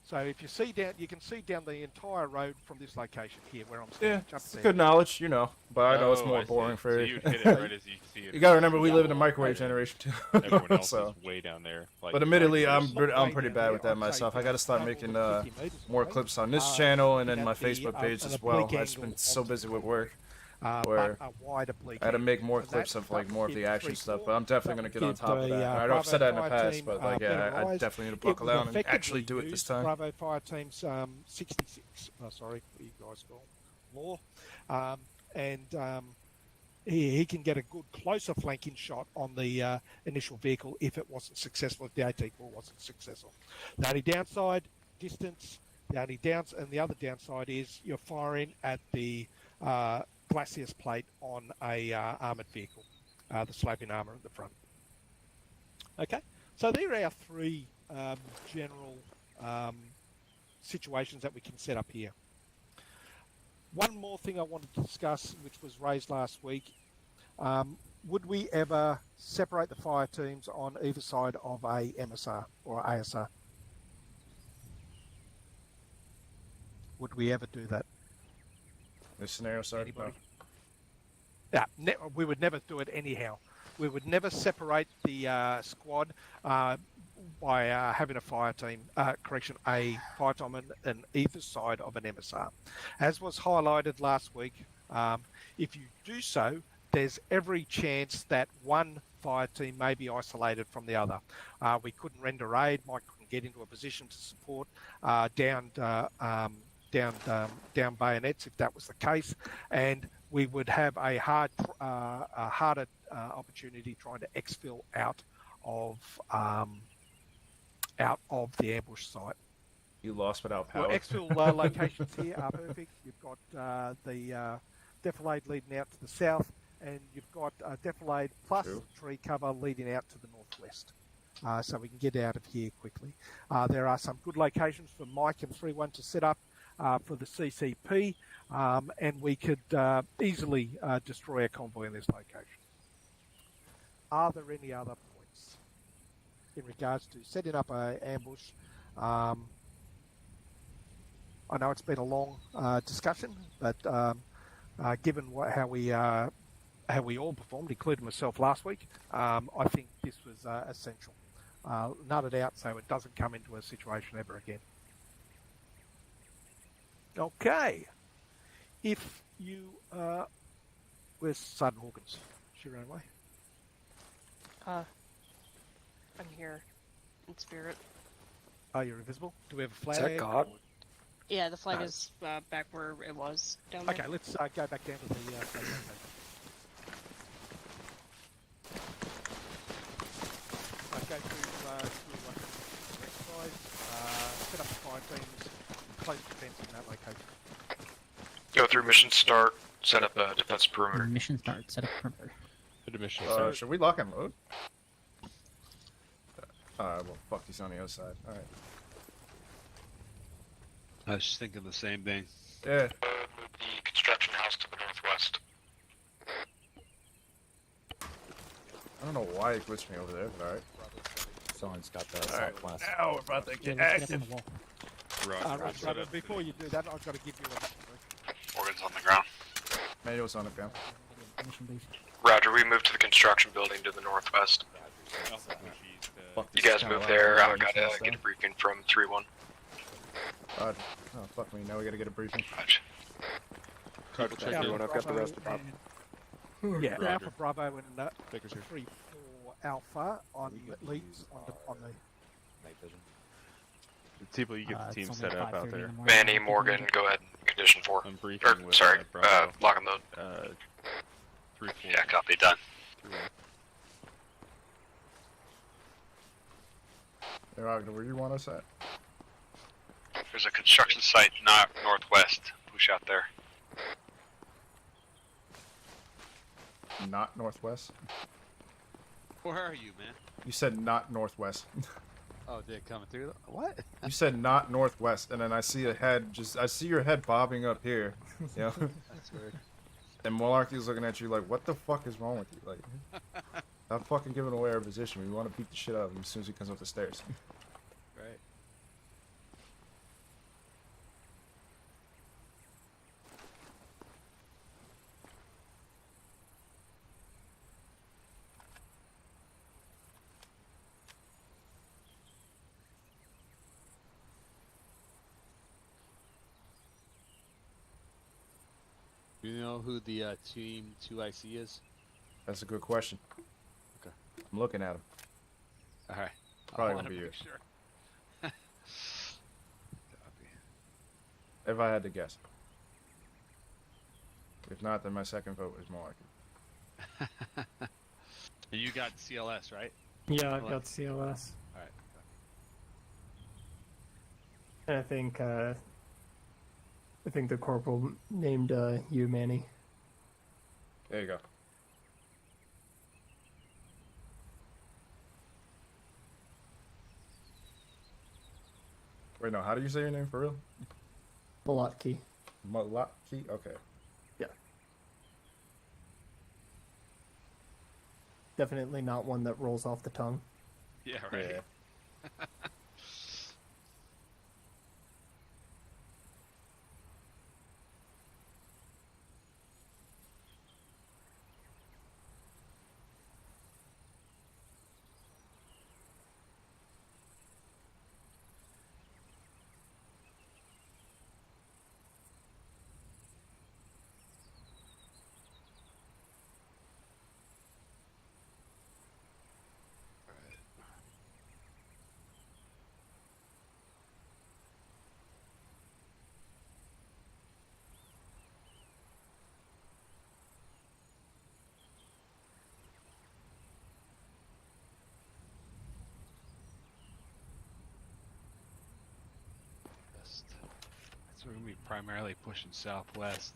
So if you see down, you can see down the entire road from this location here where I'm standing. Yeah, it's good knowledge, you know, but I know it's more boring for you. So you'd hit it right as you see it. You gotta remember, we live in a microwave generation too. Everyone else so. is way down there. Like, but admittedly, I'm pretty bad with that myself. I gotta start making more clips on this channel and then my Facebook page as well. I've just been so busy with work. Where I had to make more clips of like more of the action stuff, but I'm definitely gonna get on top of that. I know I've said that in the past, but like yeah, I definitely need to buckle down and actually do it this time. Bravo Fire Team's 66. Sorry, what you guys call law, and he can get a good closer flanking shot on the initial vehicle if it wasn't successful. If the AT-4 wasn't successful, the only downside distance. The only and the other downside is you're firing at the glacis plate on a armoured vehicle, the sloping armour at the front. Okay, so there are our three general situations that we can set up here. One more thing I wanted to discuss, which was raised last week, would we ever separate the fire teams on either side of a MSR or ASR? Would we ever do that? This scenario, sorry. Yeah, we would never do it anyhow. We would never separate the squad by having a fire team, a fire team on either side of an MSR. As was highlighted last week, if you do so, there's every chance that one fire team may be isolated from the other. We couldn't render aid, might couldn't get into a position to support down bayonets if that was the case, and we would have a harder opportunity trying to exfil out of the ambush site. You lost without power. Well, exfil locations here are perfect. You've got the defilade leading out to the south, and you've got defilade plus tree cover leading out to the northwest. So we can get out of here quickly. There are some good locations for Mike and 3-1 to set up for the CCP, and we could easily destroy a convoy in this location. Are there any other points in regards to setting up an ambush? I know it's been a long discussion, but given how we all performed, including myself last week, I think this was essential. Nut it out so it doesn't come into a situation ever again. Okay. If you... where's Sergeant Hawkins? She ran away. I'm here in spirit. Oh, you're invisible? Do we have a flag? Is that God? Yeah, the flag is back where it was down there. Okay, let's go back down to the flag location. Go to exercise, set up the fire teams, close defense in that location. Go through mission start, set up a defense perimeter. Mission start, set up perimeter. Mission start. Should we lock and load? Well, fuck, he's on the other side. Alright. I was just thinking the same thing. Yeah. Move the construction house to the northwest. I don't know why it glitched me over there, but alright. Someone's got the Alright, now we're about to get active. Roger, before you do that, I've got to give you a... Organs on the ground. Manual's on the ground. Roger, we moved to the construction building to the northwest. You guys move there, I gotta get a briefing from 3-1. Oh, fuck me, now we gotta get a briefing. Roger, check everyone, I've got the rest of them. Yeah, Alpha Bravo and 3-4 Alpha on leads on the night vision. People, you get the team it's set only up out 5:30 in there. the morning. Manny, Morgan, go ahead. Condition 4. I'm briefing with Bravo. Lock and load. 3-4. Yeah, copy, done. Hey, Ragnar, where you want us at? There's a construction site not northwest. Push out there. Not northwest? Where are you, man? You said not northwest. Oh, did it come through? What? You said not northwest, and then I see a head I see your head bobbing up here. You know? That's weird. And Malarkey's looking at you like, what the fuck is wrong with you? Like, stop fucking giving away our position. We want to beat the shit out of him as soon as he comes up the stairs. Right. Do you know who the Team 2IC is? That's a good question. Okay. I'm looking at him. All right. Probably gonna be you. Sure. If I had to guess. If not, then my second vote is Malarkey. And you got CLS, right? Yeah, I've got CLS. All right. And I think the corporal named you, Manny. There you go. Wait, no, how do you say your name for real? Malotki. Malotki? Okay. Yeah. Definitely not one that rolls off the tongue. Yeah, right. Yeah. So we're going to be primarily pushing southwest.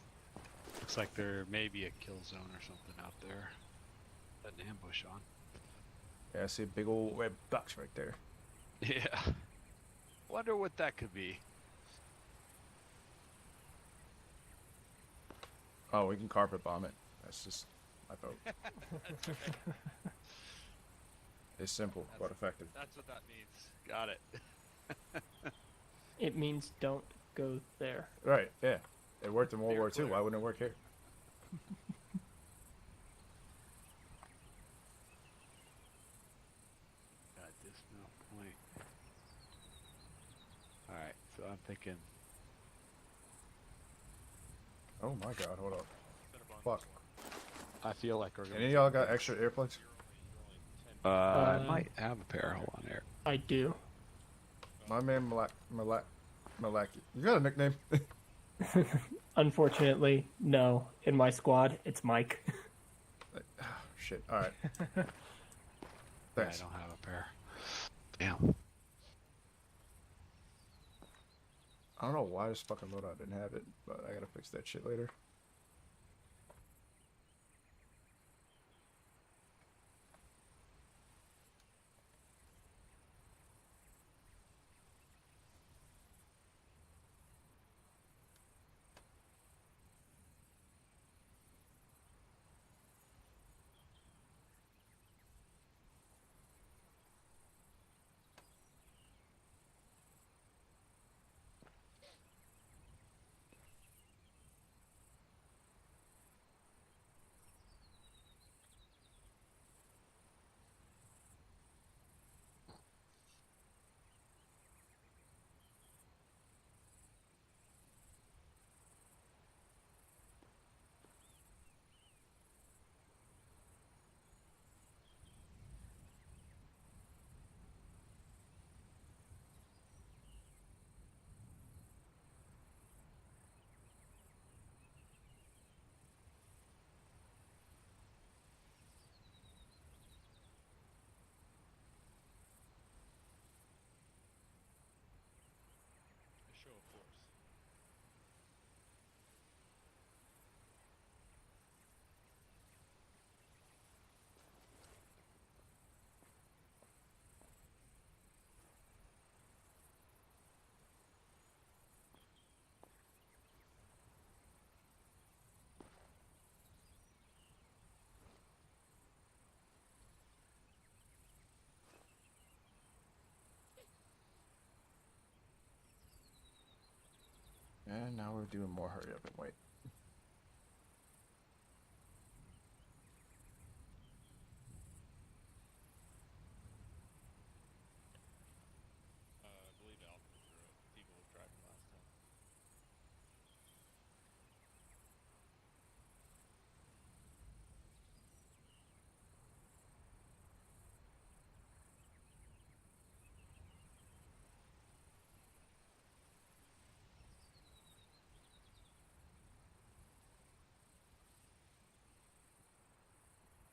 Looks like there may be a kill zone or something out there. That an ambush on. Yeah, I see a big old red box right there. Yeah. Wonder what that could be. Oh, we can carpet bomb it. That's just my vote. That's okay. It's simple but effective. That's what that means. Got it. It means don't go there. Right, yeah. It worked in World War II. Why wouldn't it work here? Got this now point. Alright, so I'm thinking. Oh my god, hold up. Fuck. I feel like we're gonna. Any of y'all got extra earplugs? I might have a pair. Hold on there. I do. My man Malaki. You got a nickname? Unfortunately, no. In my squad, it's Mike. Oh, shit. Alright. Yeah, Thanks. I don't have a pair. Damn. I don't know why this fucking loadout didn't have it, but I gotta fix that shit later. And now we're doing more hurry up and wait. I believe Alpha people were driving last time.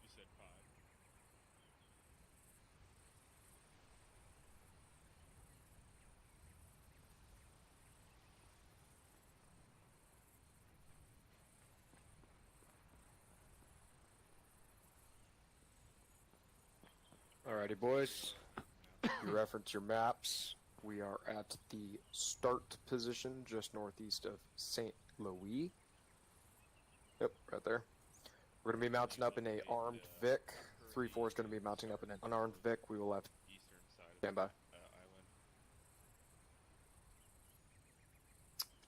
You said 5. Alrighty, boys. You reference your maps. We are at the start position just northeast of St. Louis. Yep, right there. We're going to be mounting up in a armed Vic. 3-4 is going to be mounting up in an unarmed Vic. We will have stand by. Island.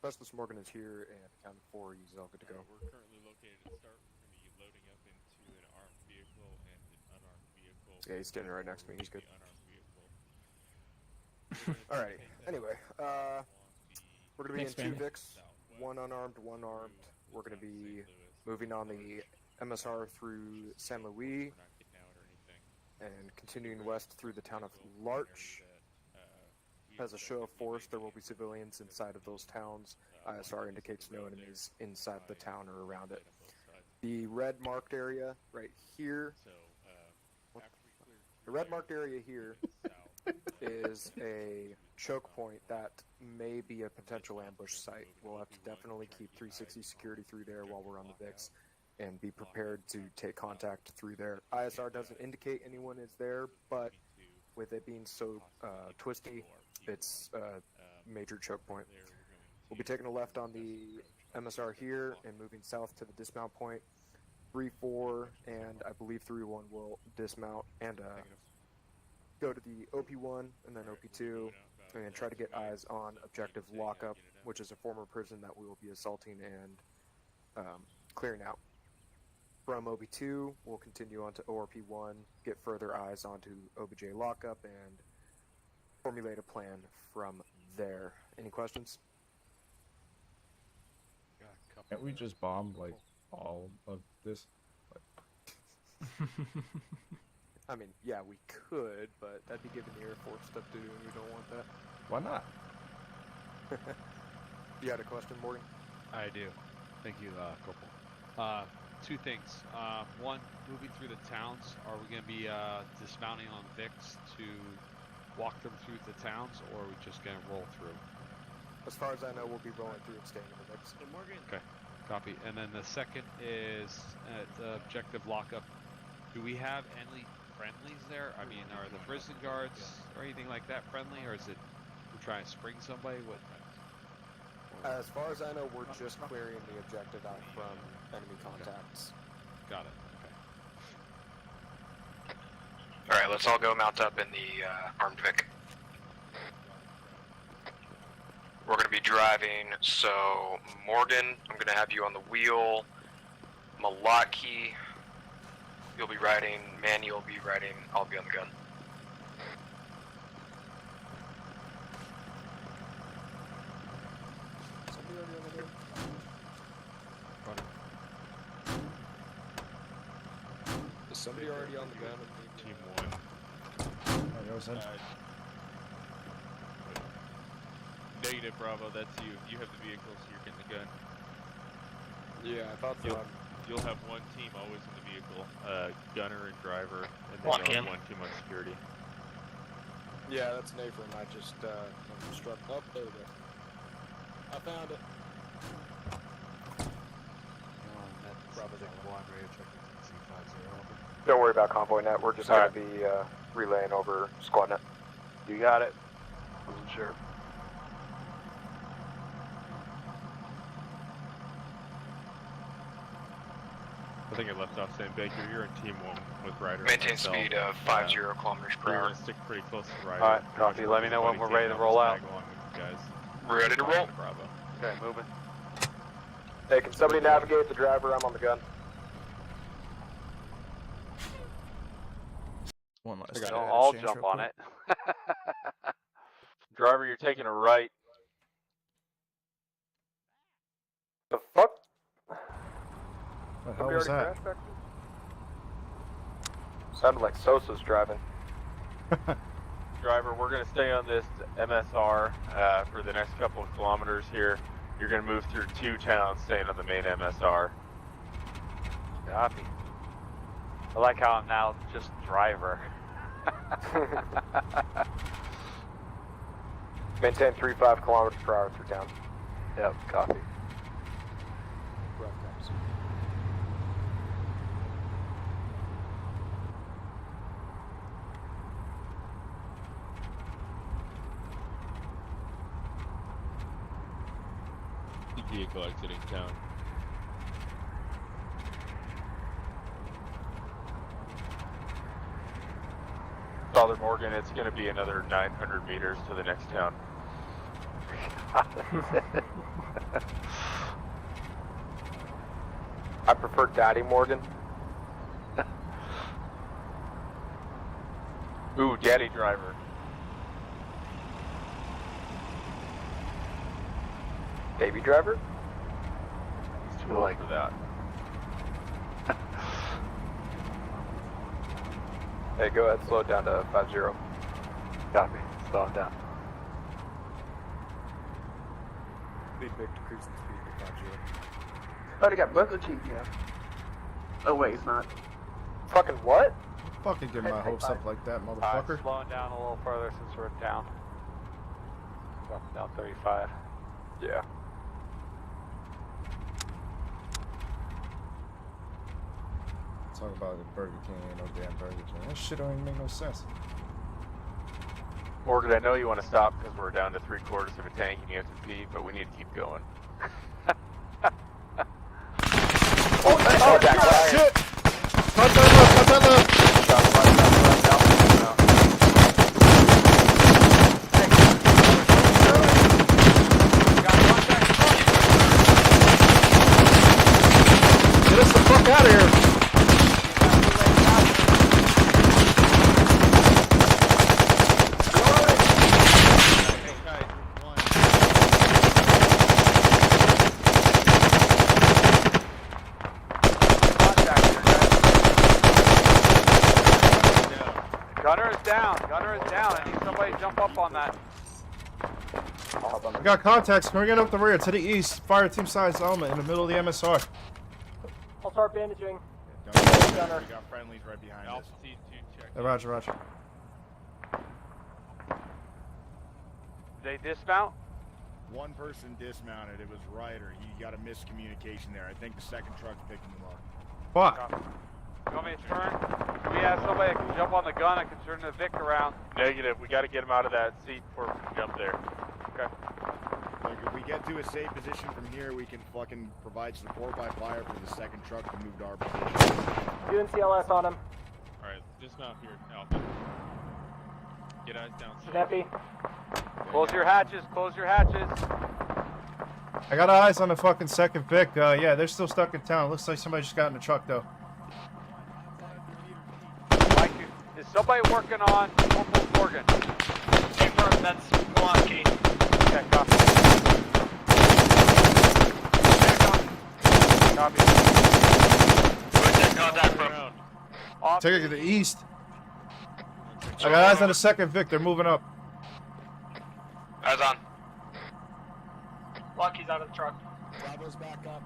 Specialist Morgan is here and accounted for. He's all good to go. We're currently located at start. We're going to be loading up into an armed vehicle and an unarmed vehicle. Yeah, he's standing right next to me. He's good. Unarmed vehicle. Alrighty. Anyway, we're going to be in 2 Vics. 1 unarmed, 1 armed. We're going to be moving on the MSR through San Luis and continuing west through the town of Larch. As a show of force, there will be civilians inside of those towns. ISR indicates no enemies inside the town or around it. The red marked area right here, the red marked area here is a choke point that may be a potential ambush site. We'll have to definitely keep 360 security through there while we're on the VIX and be prepared to take contact through there. ISR doesn't indicate anyone is there, but with it being so twisty, it's a major choke point. We'll be taking a left on the MSR here and moving south to the dismount point. 3-4 and I believe 3-1 will dismount and go to the OP1 and then OP2 and try to get eyes on objective lockup, which is a former prison that we will be assaulting and clearing out. From OP2, we'll continue on to ORP1, get further eyes onto OBJ lockup, and formulate a plan from there. Any questions? Can't we just bomb, like, all of this? I mean, yeah, we could, but that'd be giving the Air Force stuff to do, and we don't want that. Why not? You had a question, Morgan? I do. Thank you, Corporal. 2 things. One, moving through the towns, are we going to be dismounting on VIX to walk them through the towns, or are we just going to roll through? As far as I know, we'll be rolling through and staying in the VIX. Hey, Morgan. Okay, copy. And then the second is at objective lockup. Do we have any friendlies there? I mean, are the prison guards or anything like that friendly, or is it we're trying to spring somebody? What? As far as I know, we're just clearing the objective out from enemy contacts. Got it. Okay. Alright, let's all go mount up in the armed Vic. We're going to be driving, so Morgan, I'm going to have you on the wheel. Malaki, you'll be riding. Manny will be riding. I'll be on the gun. Is somebody already on the gun? Team 1. Negative, Bravo. That's you. You have the vehicle, so you're getting the gun. Yeah, I thought so. You'll have one team always in the vehicle, gunner and driver, and then you'll have one team on security. Yeah, that's Nathan. I just struck up. There we go. I found it. Don't worry about Convoy Net. We're just going to be relaying over Squad Net. You got it. Wasn't sure. I think I left off saying, Baker, you're in Team 1 with Ryder. Maintain speed of 50 kilometers per hour. We're going to stick pretty close to Ryder. Alright, copy. Let me know when we're ready to roll out. Along with you guys. We're ready to roll. Bravo. Okay, moving. Hey, can somebody navigate the driver? I'm on the gun. One last. They're gonna all jump on it. Driver, you're taking a right. The fuck? The hell was that? Sounded like Sosa's driving. Driver, we're gonna stay on this MSR for the next couple of kilometers here. You're gonna move through 2 towns, staying on the main MSR. Copy. I like how I'm now just driver. Maintain 3.5 kilometers per hour through town. Yep, copy. Vehicle exiting town. Father Morgan, it's gonna be another 900 meters to the next town. I prefer Daddy Morgan. Ooh, Daddy Driver. Baby driver? He's too old for that. Hey, go ahead, slow it down to 50. Copy. Slow it down. Big decrease in speed to 50. Oh, they got buzzer cheek here. Oh wait, it's not. Fucking what? Fucking get my hopes up like that, motherfucker. Slowing down a little further since we're in town. Dropping down 35. Yeah. Talk about the Burger King, ain't no damn Burger King. That shit don't even make no sense. Morgan, I know you want to stop because we're down to 3/4 of a tank and you have to pee, but we need to keep going. Oh, Jack Ryan. Shit! Cut that left, cut that left! Get us the fuck out of here! Gunner is down. Gunner is down. I need somebody to jump up on that. We got contacts coming up the rear to the east. Fire team size element in the middle of the MSR. I'll start bandaging. Gunner. We got friendlies right behind us. Roger, roger. They dismount? One person dismounted. It was Ryder. He got a miscommunication there. I think the second truck's picking him up. Fuck. You want me to turn? Do we have somebody that can jump on the gun? I can turn the Vic around. Negative. We got to get him out of that seat before we jump there. Okay. Look, if we get to a safe position from here, we can fucking provide support by fire for the second truck to move to our position. UNCLS on him. Alright, dismount here, Alpha. Get eyes down. Snappy. Close your hatches. Close your hatches. I got eyes on the fucking second Vic. Yeah, they're still stuck in town. Looks like somebody just got in the truck, though. Mike, is somebody working on Corporal Morgan? Confirm, that's Milwaukee. Okay, copy. Copy. Where's that contact from? Take it to the east. I got eyes on the second Vic. They're moving up. Eyes on. Lockie's out of the truck. Bravo's back up.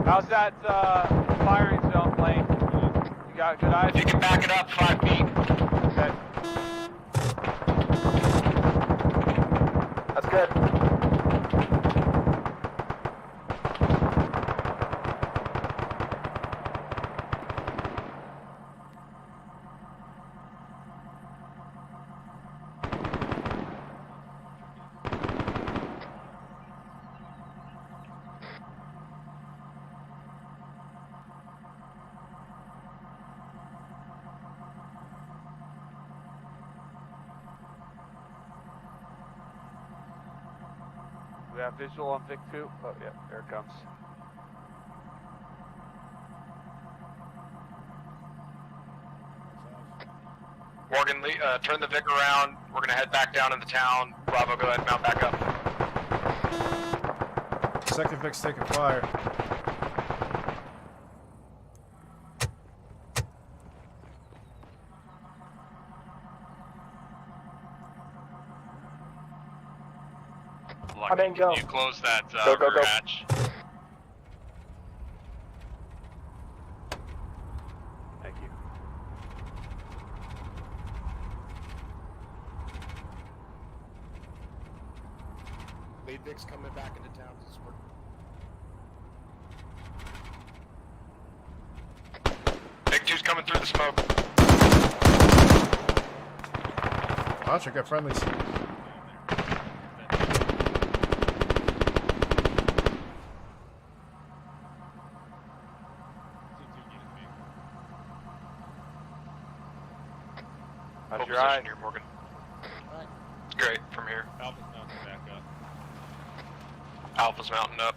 How's that firing zone, Lane? You got good eyes? If you can back it up 5 feet. Okay. That's good. got visual on Vic 2. Oh, yeah, there it comes. Morgan, turn the Vic around. We're going to head back down into town. Bravo, go ahead and mount back up. Second Vic's taking fire. I'm in, go. You close that Go, rear hatch. Thank you. Lead Vic's coming back into town. Vic 2's coming through the smoke. Watch, I got friendlies. How's your eye? Here, Morgan. Great, from here. Alpha's mounting back up. Alpha's mounting up.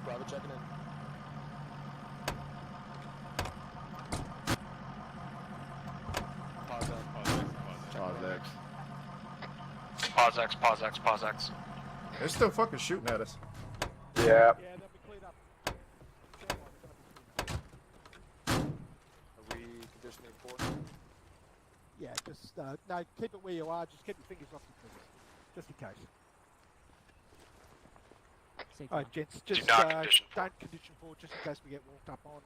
Bravo checking in. Pause X. Pause X, pause X, pause X. They're still fucking shooting at us. Yeah. Yeah, they'll be cleared up. Are we conditioning for? Yeah, just no, keep it where you are. Just keep your fingers off your triggers, just in case. Gents, just not condition don't condition forward just in case we get walked up on.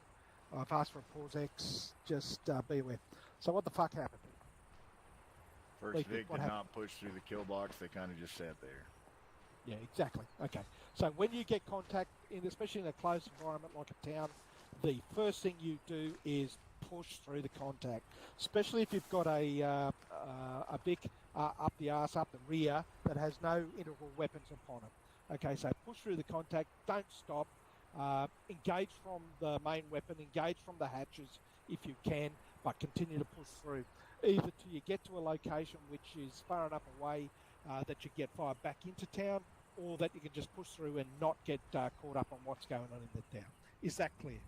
I've asked for a pause X. Just be aware. So what the fuck happened? First Vic did not push through the kill box. They kind of just sat there. Yeah, exactly. Okay. So when you get contact, especially in a closed environment like a town, the first thing you do is push through the contact. Especially if you've got a Vic up the arse, up the rear, that has no integral weapons upon it. Okay, so push through the contact. Don't stop. Engage from the main weapon. Engage from the hatches if you can, but continue to push through. Either till you get to a location which is far enough away that you get fired back into town, or that you can just push through and not get caught up on what's going on in the town. Is that clear?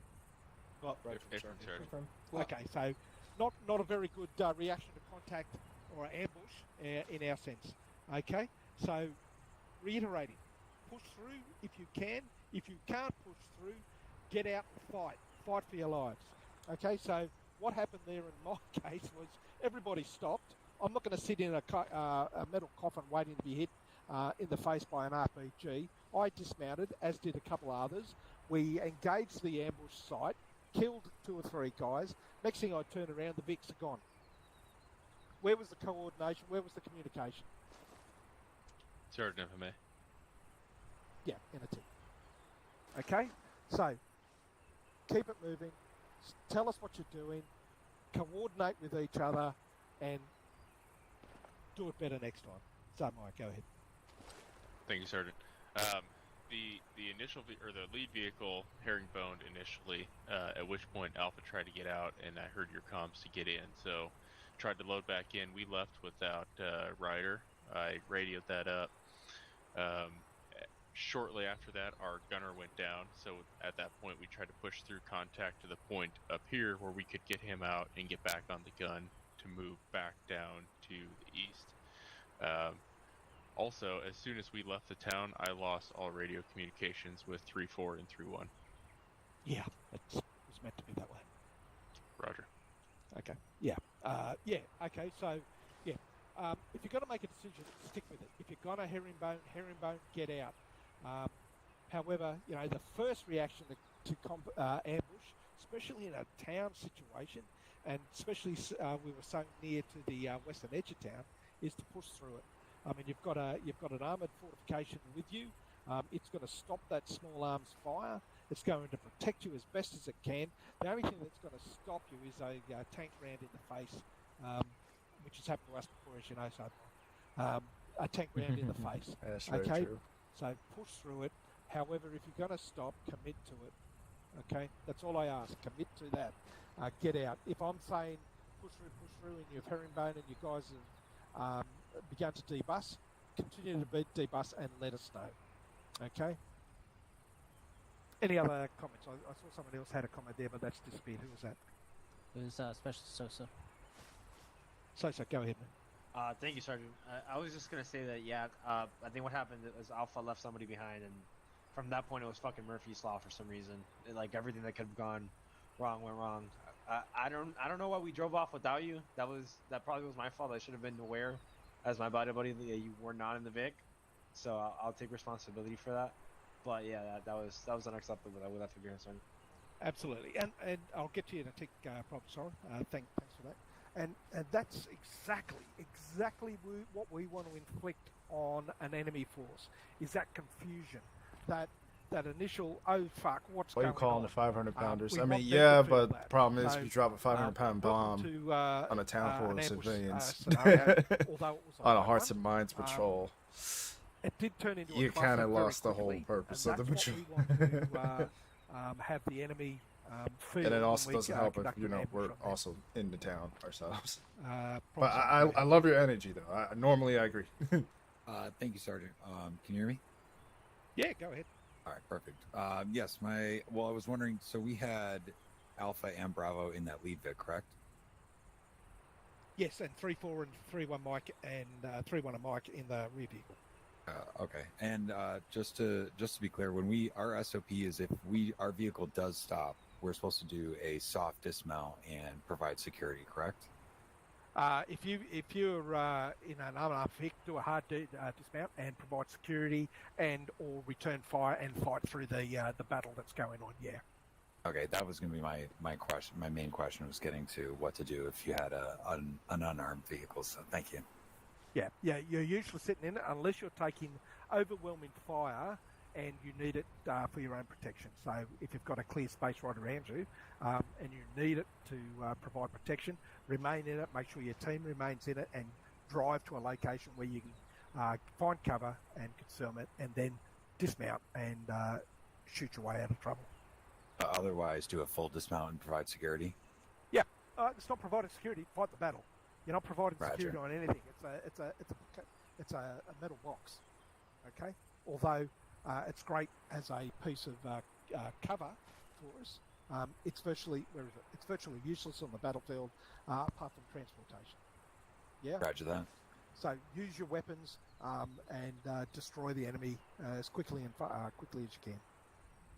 Okay, so not a very good reaction to contact or ambush in our sense. Okay, so reiterating, push through if you can. If you can't push through, get out and fight for your lives. Okay, so what happened there in my case was everybody stopped. I'm not going to sit in a metal coffin waiting to be hit in the face by an RPG. I dismounted, as did a couple others. We engaged the ambush site, killed 2 or 3 guys. Next thing I turn around, the Vics are gone. Where was the coordination? Where was the communication? Sergeant FMA. Yeah, in a team. Okay, so keep it moving. Tell us what you're doing. Coordinate with each other, and do it better next time. So, Mike, go ahead. Thank you, Sergeant. The initial or the lead vehicle herringboned initially, at which point Alpha tried to get out, and I heard your comms to get in. So, tried to load back in. We left without Ryder. I radioed that up. Shortly after that, our gunner went down. So at that point, we tried to push through contact to the point up here where we could get him out and get back on the gun to move back down to the east. Also, as soon as we left the town, I lost all radio communications with 3-4 and 3-1. Yeah, it was meant to be that way. Roger. Okay. Yeah. Okay. So, yeah. If you're going to make a decision, stick with it. If you're going to herringbone, get out. However, the first reaction to ambush, especially in a town situation, and especially we were so near to the western edge of town, is to push through it. I mean, you've got an armoured fortification with you. It's going to stop that small arms fire. It's going to protect you as best as it can. The only thing that's going to stop you is a tank round in the face, which has happened to us before, as you know, so a tank round in the face. That's very okay, true. So push through it. However, if you're going to stop, commit to it. Okay, that's all I ask. Commit to that. Get out. If I'm saying push through, and you've herringbone and you guys have begun to debus, continue to beat us and let us know. Okay? Any other comments? I saw somebody else had a comment there, but that's disappeared. Who was that? It was Special Sosa. Sosa, go ahead, man. Thank you, Sergeant. I was just gonna say that, yeah, I think what happened was Alpha left somebody behind, and from that point it was fucking Murphy's Law for some reason. Like, everything that could have gone wrong went wrong. I don't know why we drove off without you. That probably was my fault. I should have been aware, as my body buddy, that you were not in the Vic. So I'll take responsibility for that. But yeah, that was unacceptable that I would have to be here, Sergeant. Absolutely, and I'll get to you in a tick, Prof. Sorry. Thanks for that. And that's exactly what we want to inflict on an enemy force, is that confusion, that initial, oh fuck, what's going on? What are you calling the 500 pounders? I mean, want them yeah, to feel but the that. problem is So, if you drop a 500 pound bomb to, on a town full an of ambush, civilians scenario, although it was on a light Hearts one, and Minds patrol, it did turn into you a kind of very lost the whole quickly, purpose and of the that's patrol. what we want to have the enemy feel. And it when also we, doesn't help if, conduct you an know, ambush we're on them. also in the town ourselves. But Prof. I love your energy, though. Normally I agree. Thank you, Sergeant. Can you hear me? Yeah, go ahead. All right, perfect. Yes, I was wondering, so we had Alpha and Bravo in that lead Vic, correct? Yes, and 3-4 and 3-1 Mike and 3-1 and Mike in the rear vehicle. Okay, and just to be clear, when our SOP is if our vehicle does stop, we're supposed to do a soft dismount and provide security, correct? If you're in an unarmed Vic, do a hard dismount and provide security and or return fire and fight through the battle that's going on. Yeah. Okay, that was going to be my question. My main question was getting to what to do if you had an unarmed vehicle. So thank you. Yeah. You're usually sitting in it unless you're taking overwhelming fire and you need it for your own protection. So if you've got a clear space right around you and you need it to provide protection, remain in it, make sure your team remains in it, and drive to a location where you can find cover and concealment, and then dismount and shoot your way out of trouble. Otherwise, do a full dismount and provide security? Yeah, it's not providing security, fight the battle. You're not providing security Roger. on anything. It's a metal box, okay? Although it's great as a piece of cover for us. It's virtually useless on the battlefield apart from transportation. Yeah. Roger that. So use your weapons and destroy the enemy as quickly as you can.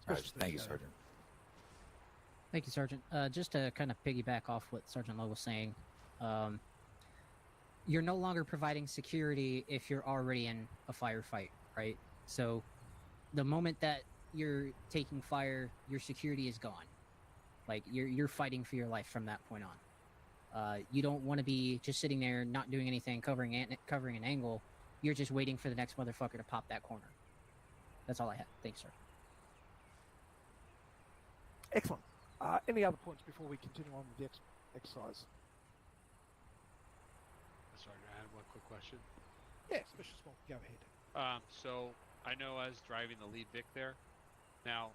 Roger. Thank you, Sergeant. Thank you, Sergeant. Just to kind of piggyback off what Sergeant Lowe was saying, you're no longer providing security if you're already in a firefight, right? So the moment that you're taking fire, your security is gone. Like, you're fighting for your life from that point on. You don't want to be just sitting there not doing anything, covering an angle. You're just waiting for the next motherfucker to pop that corner. That's all I had. Thanks, sir. Excellent. Any other points before we continue on with the exercise? Sorry, I had one quick question. Yeah, Special Smoke, go ahead. So I know I was driving the lead Vic there. Now,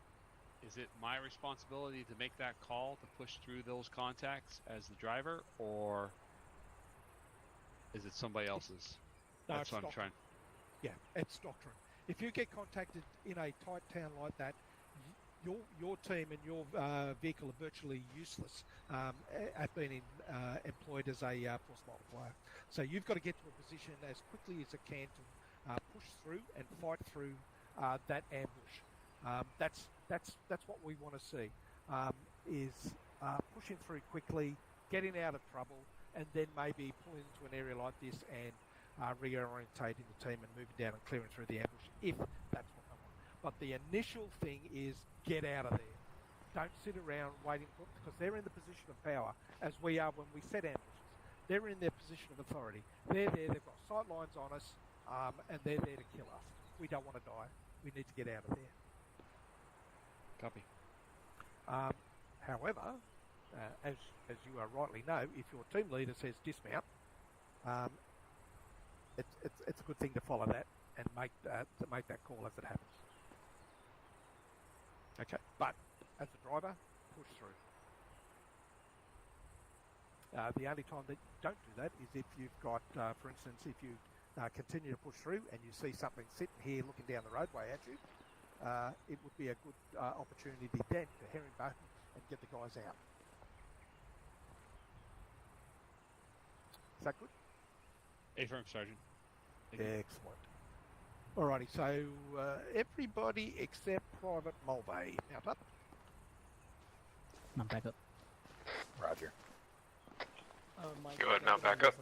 is it my responsibility to make that call to push through those contacts as the driver, or is it somebody else's? No, That's what I'm trying. Yeah, it's doctrine. If you get contacted in a tight town like that, your team and your vehicle are virtually useless at being employed as a force multiplier. So you've got to get to a position as quickly as it can to push through and fight through that ambush. That's what we want to see, is pushing through quickly, getting out of trouble, and then maybe pulling into an area like this and reorientating the team and moving down and clearing through the ambush, if that's what they want. But the initial thing is get out of there. Don't sit around waiting for, because they're in the position of power, as we are when we set ambushes. They're in their position of authority. They're there, they've got sight lines on us, and they're there to kill us. We don't want to die. We need to get out of there. Copy. However, as you rightly know, if your team leader says dismount, it's a good thing to follow that and make that call as it happens. Okay, but as a driver, push through. The only time that you don't do that is if you've got, for instance, if you continue to push through and you see something sitting here looking down the roadway at you, it would be a good opportunity then to herringbone and get the guys out. Is that good? Affirm, Sergeant. Excellent. Alrighty, so everybody except Private Mulvey. Mount up. Mount back up. Roger. Go ahead, mount back up.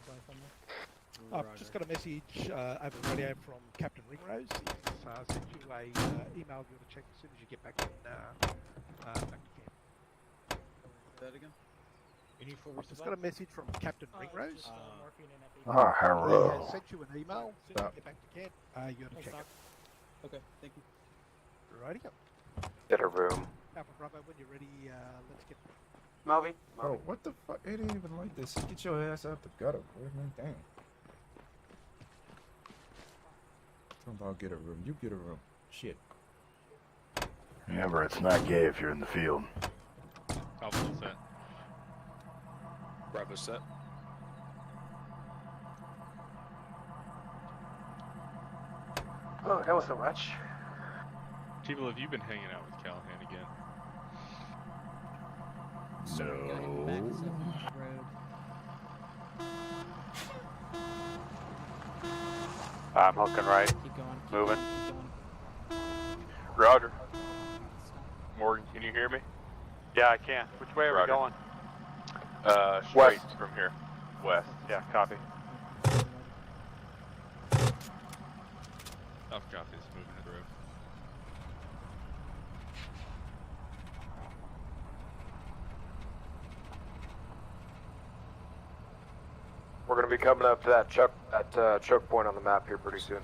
I've just got a message over the radio from Captain Ringrose. He's sent you a email you want to check as soon as you get back in back to camp. That again? I've just got a message from Captain Ringrose. Hello. He has sent you an email. As soon as you get back to camp, you want to check it. Okay, thank you. Righty go. Get a room. Alpha Bravo, when you're ready, let's get. Melvin. Oh, what the fuck? It ain't even like this. Get your ass out the gutter, boy. Man, damn. Talking about get a room. You get a room. Shit. Remember, it's not gay if you're in the field. Alpha set. Bravo set. Oh, that wasn't much. People, have you been hanging out with Callahan again? I'm hooking right. Keep going. Moving. Keep going. Roger. Morgan, can you hear me? Yeah, I can. Which way are we going? Straight West. from here. West. Yeah, copy. Off copy is moving to the road. We're going to be coming up to that choke point on the map here pretty soon.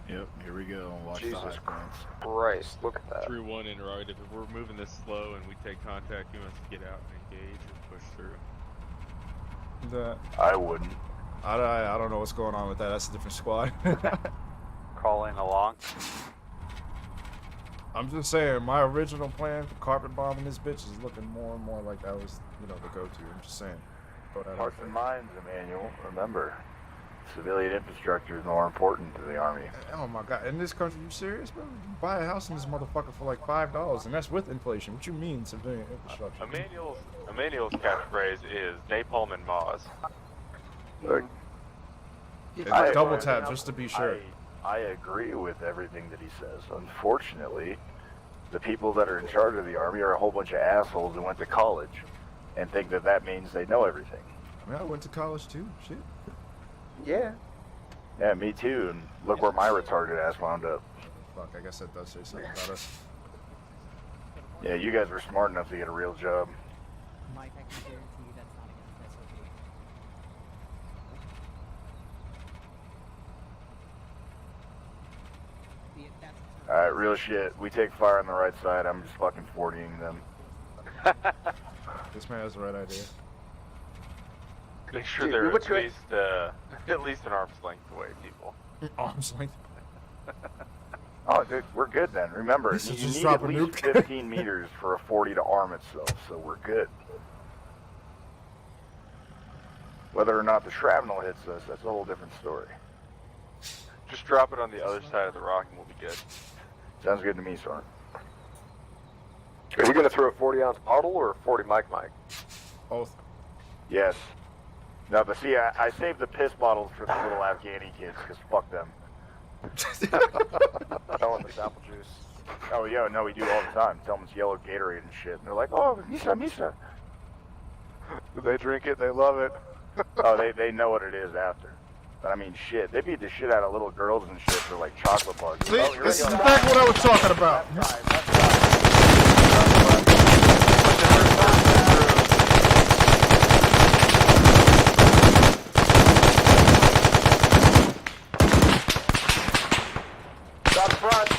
Yep, here we go. Watch Jesus the high points. Christ, look at that. Through one interrogative. If we're moving this slow and we take contact, you want us to get out and engage or push through? I wouldn't. I don't know what's going on with that. That's a different squad. Calling along. I'm just saying, my original plan for carpet bombing this bitch is looking more and more like that was, you know, the go-to. I'm just saying. Throw that out Hearts there. and minds, Emmanuel. Remember, civilian infrastructure is more important to the Army. Oh my god, in this country, you serious, bro? You buy a house in this motherfucker for like $5, and that's with inflation. What you mean, civilian infrastructure? Emmanuel's catchphrase is napalm and Moz. Look, Double tap, just to be sure. I agree with everything that he says. Unfortunately, the people that are in charge of the Army are a whole bunch of assholes who went to college and think that that means they know everything. I mean, I went to college too, shit. Yeah. Yeah, me too, and look where my retarded ass wound up. Fuck, I guess that does say something about us. Yeah, you guys were smart enough to get a real job. Mike, I can guarantee you that's not against SOP. Alright, real shit. We take fire on the right side. I'm just fucking 40ing them. This man has the right idea. Make sure Dude, they're which way- at least an arm's length away, people. Arm's length. Oh, dude, we're good then. Remember, This you is just need drop at a least nuke. 15 meters for a 40 to arm itself, so we're good. Whether or not the shrapnel hits us, that's a whole different story. Just drop it on the other side of the rock and we'll be good. Sounds good to me, Soren. Are you going to throw a 40-ounce bottle or a 40 mic? Both. Yes. No, but see, I saved the piss bottles for the little Afghani kids, because fuck them. Tell them it's apple juice. Oh, yeah, no, we do all the time. Tell them it's yellow Gatorade and shit. And they're like, oh, Misa. They drink it, they love it. Oh, they know what it is after. But I mean, shit, they beat the shit out of little girls and shit for like chocolate bars. See, this is exactly what I was talking about. Stop front.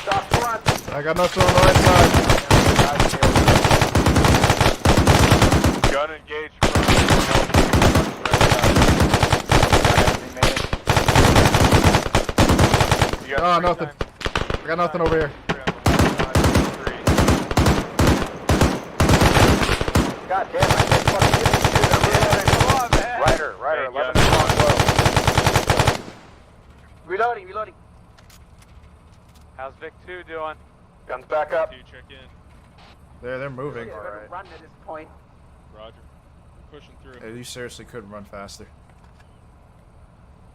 I got nothing on the right side. Gun engaged. No, nothing. I got nothing over here. God damn, I can't fucking get this shit. Come on, man. Ryder, 11 o'clock low. Reloading. How's Vic 2 doing? Guns back up. Check in. They're moving. We're gonna run at this point. Roger. We're pushing through. Hey, you seriously could run faster.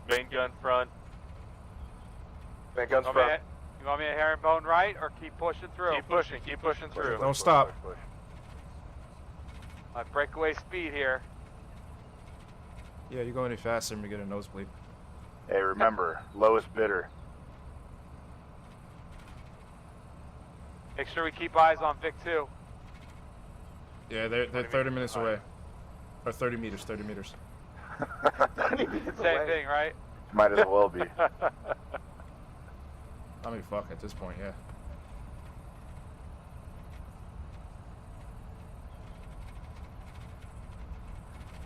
Main gun front. Main guns front. You want me to herringbone right or keep pushing through? Keep pushing through. Don't stop. My breakaway speed here. Yeah, you go any faster and we get a nosebleed. Hey, remember, lowest bidder. Make sure we keep eyes on Vic 2. Yeah, they're 30 minutes away. Or 30 meters. 30 minutes Same thing, right? Might as well be. I mean, fuck, at this point, yeah.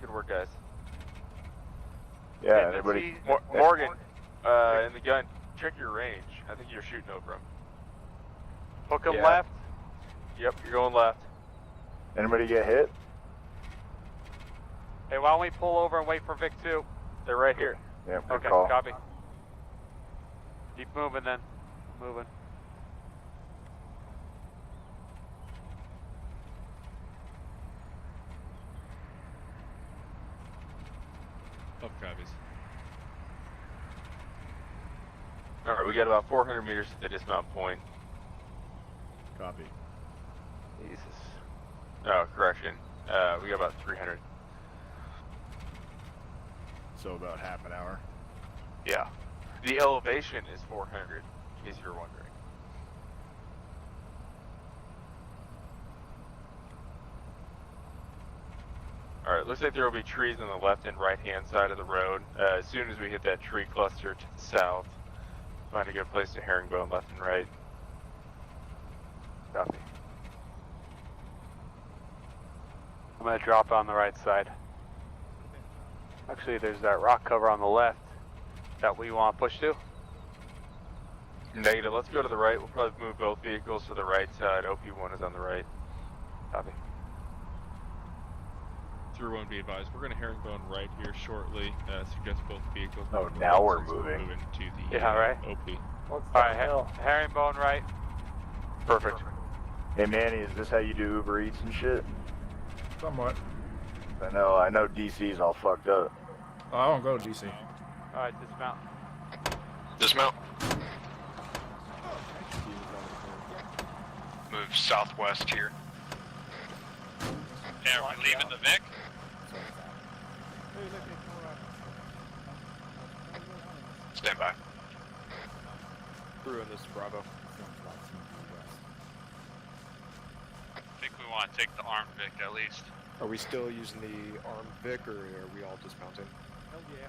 Good work, guys. Yeah, everybody. Morgan, in the gun, check your range. I think you're shooting over him. Hook him left. Yep, you're going left. Anybody get hit? Hey, why don't we pull over and wait for Vic 2? They're right here. Yeah, good Okay, call. copy. Keep moving then. Moving. Up copies. Alright, we got about 400 meters to the dismount point. Copy. Jesus. Oh, correction. We got about 300. So about half an hour. Yeah. The elevation is 400, in case you're wondering. Alright, looks like there will be trees on the left and right hand side of the road. As soon as we hit that tree cluster to the south, find a good place to herringbone left and right. Copy. I'm going to drop on the right side. Actually, there's that rock cover on the left. That we want to push to? Negative. Let's go to the right. We'll probably move both vehicles to the right side. OP1 is on the right. Copy. Through one, be advised. We're going to herringbone right here shortly. Suggest both vehicles. Oh, now we're moving. To the right. OP. Alright, herringbone right. Perfect. Hey Manny, is this how you do Uber Eats and shit? Somewhat. I know DC's all fucked up. Oh, I don't go to DC. Alright, dismount. Dismount. Move southwest here. Yeah, are we leaving the Vic? Stand by. Through in this Bravo. I think we want to take the armed Vic at least. Are we still using the armed Vic, or are we all dismounting? Hell yeah.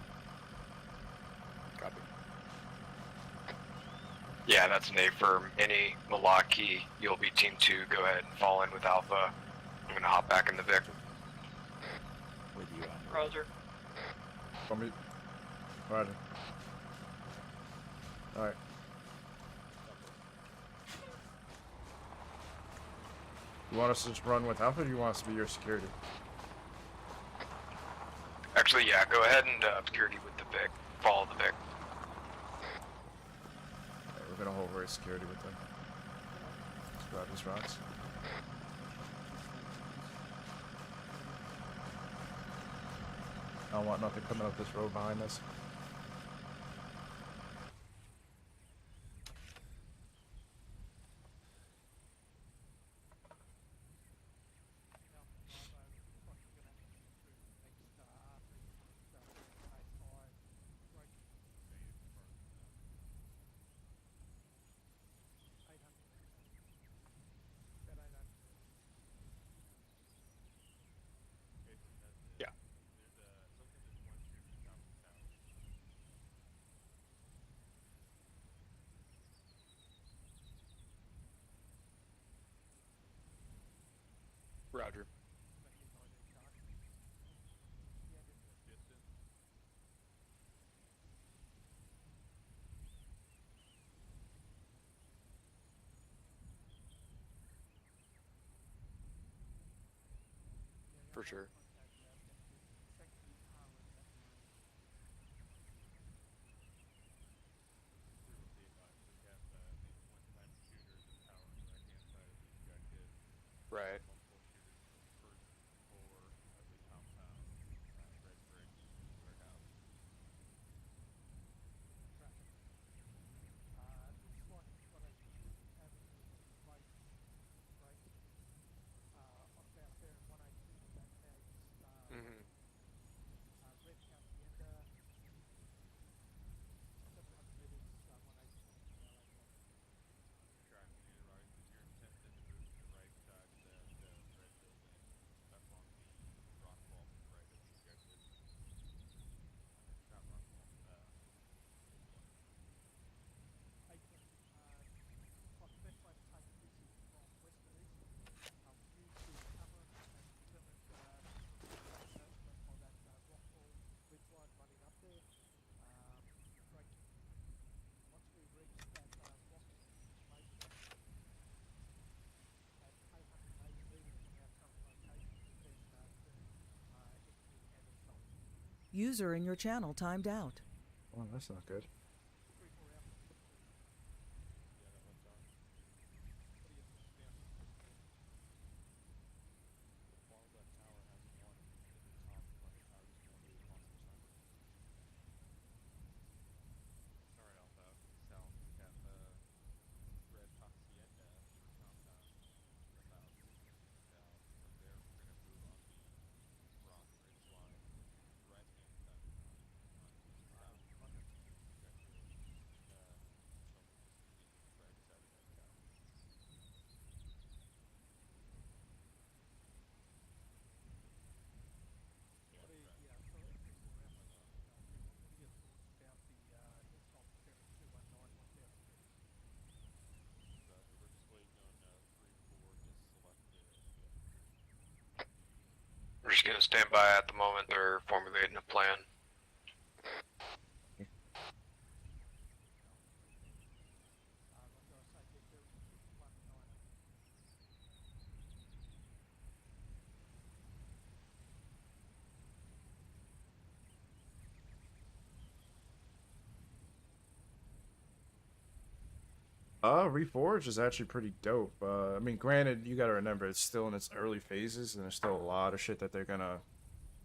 Copy. Yeah, that's an affirm. Any Malaki, you'll be team 2. Go ahead and fall in with Alpha. I'm gonna hop back in the Vic. With you on. Roger. Roger. Alright. You want us to just run with Alpha, or do you want us to be your security? Actually, yeah, go ahead and security with the Vic. Follow the Vic. Alright, we're gonna hold right security with them. Let's grab these rocks. I don't want nothing coming up this road behind us. For sure. Right. Mm-hmm. User in your channel timed out. Oh, that's not good. We're just gonna stand by at the moment. They're formulating a plan. Reforge is actually pretty dope. I mean, granted, you gotta remember it's still in its early phases, and there's still a lot of shit that they're gonna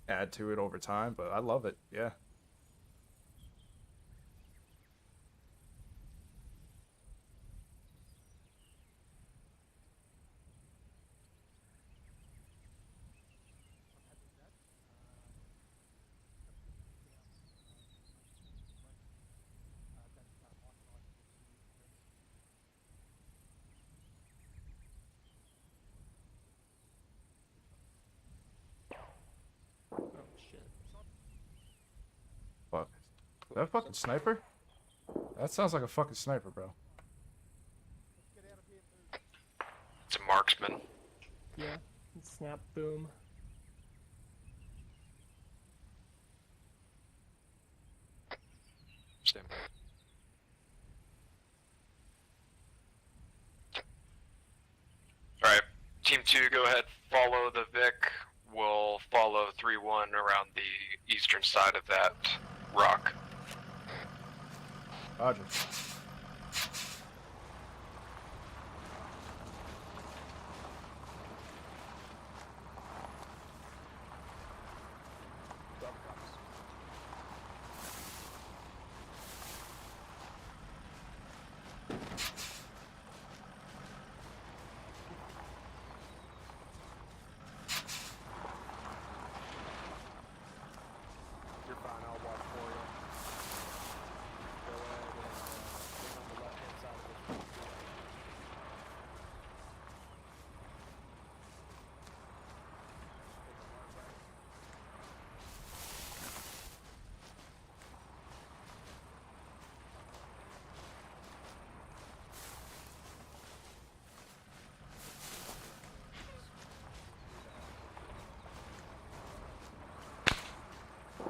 add to it over time. But I love it. Yeah. Fuck. Is that a fucking sniper? That sounds like a fucking sniper, bro. It's a marksman. Yeah. Snap, boom. Stand by. Alright, Team 2, go ahead, follow the Vic. We'll follow 3-1 around the eastern side of that rock. Roger. You're fine, I'll watch for you. Go ahead and bring on the left-hand side of this.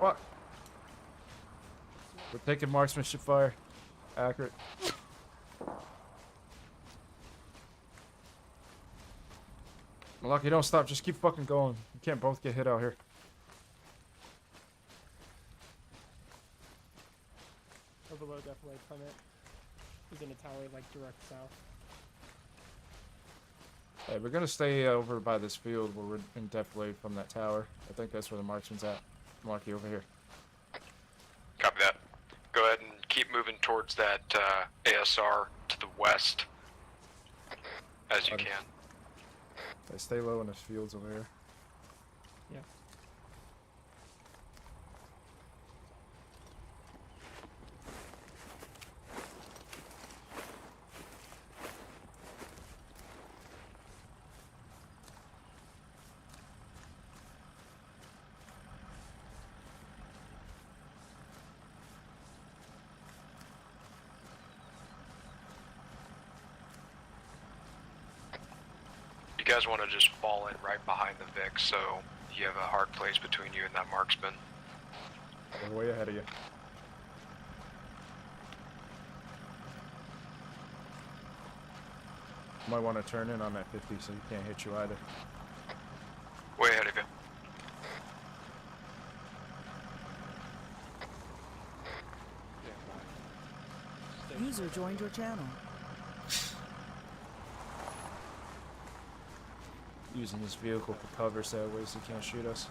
Fuck. We're taking marksmanship fire. Accurate. Malaki, don't stop. Just keep fucking going. You can't both get hit out here. Overload definitely from it. He's in a tower like direct south. Hey, we're gonna stay over by this field where we're in defilade from that tower. I think that's where the marksman's at. Malaki, over here. Copy that. Go ahead and keep moving towards that ASR to the west as you can. Hey, stay low in this fields over here. Yeah. You guys want to just fall in right behind the Vic, so you have a hard place between you and that marksman. They're way ahead of you. You might want to turn in on that 50 so he can't hit you either. Way ahead of you. User joined your channel. Using this vehicle for cover so that ways he can't shoot us.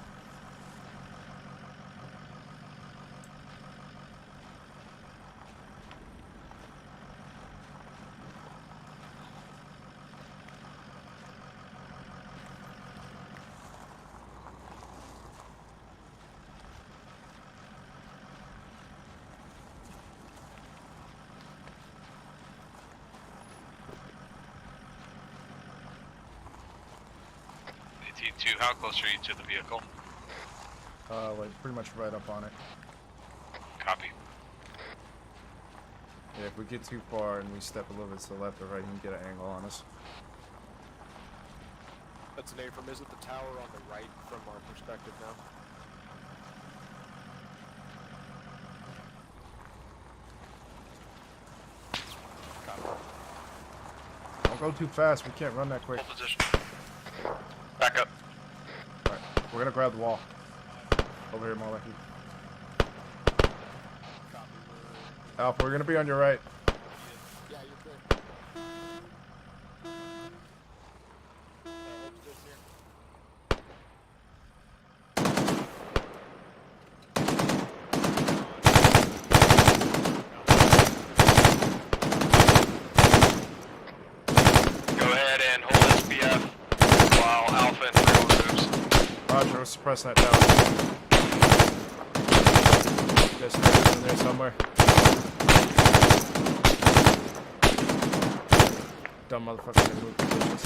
T2, how close are you to the vehicle? Like pretty much right up on it. Copy. Yeah, if we get too far and we step a little bit to the left or right, he can get an angle on us. That's an A-firm. Is it the tower on the right from our perspective now? Don't go too fast. We can't run that quick. Hold position. Back up. Alright, we're gonna grab the wall. Over here, Malaki. Alpha, we're gonna be on your right. Yeah, you're good. Go ahead and hold SPF while Alpha and Thrill moves. Roger, let's suppress that tower. You guys heard it in there somewhere. Dumb motherfucker didn't move positions.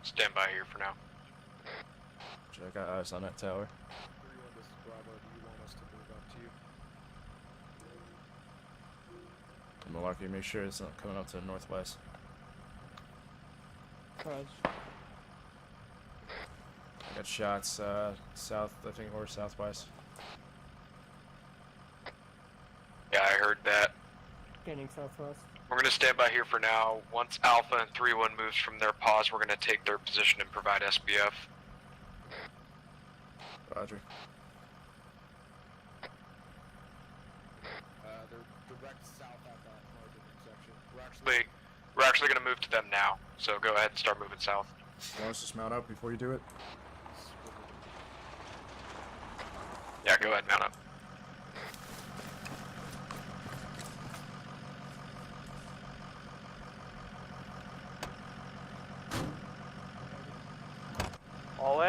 Stand by here for now. I got eyes on that tower. 3-1, this is Bravo. Do you want us to move up to you? Malarkey, make sure it's not coming up to the northwest. Fudge. I got shots south, I think, or southwest. Yeah, I heard that. Gaining southwest. We're going to stand by here for now. Once Alpha and 3-1 moves from their pause, we're going to take their position and provide SBF. Roger. They're direct south at that margin intersection. We're actually going to move to them now. So go ahead and start moving south. You want us to mount up before you do it? Yeah, go ahead and mount up.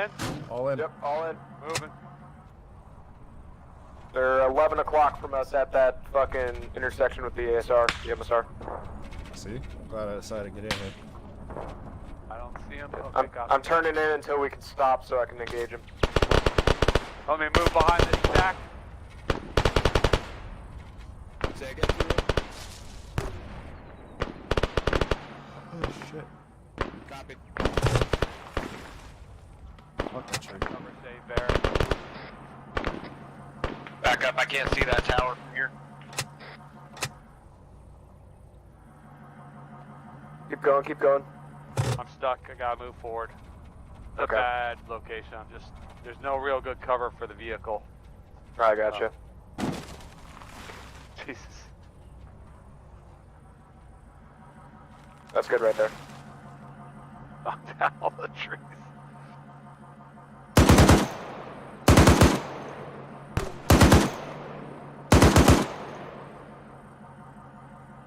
in? All in. Yep, all in. Moving. They're 11 o'clock from us at that fucking intersection with the ASR, the MSR. See? I'm glad I decided to get in here. I don't see him. I'm turning in until we can stop so I can engage him. Let me move behind this stack. Say again, Oh shit. Copy. Fuck that tree. Cover stay bare. Back up, I can't see that tower from here. Keep going, keep going. I'm stuck. I gotta move forward. It's Okay. a bad location. There's no real good cover for the vehicle. I gotcha. Jesus. That's good right there. Knocked down all the trees.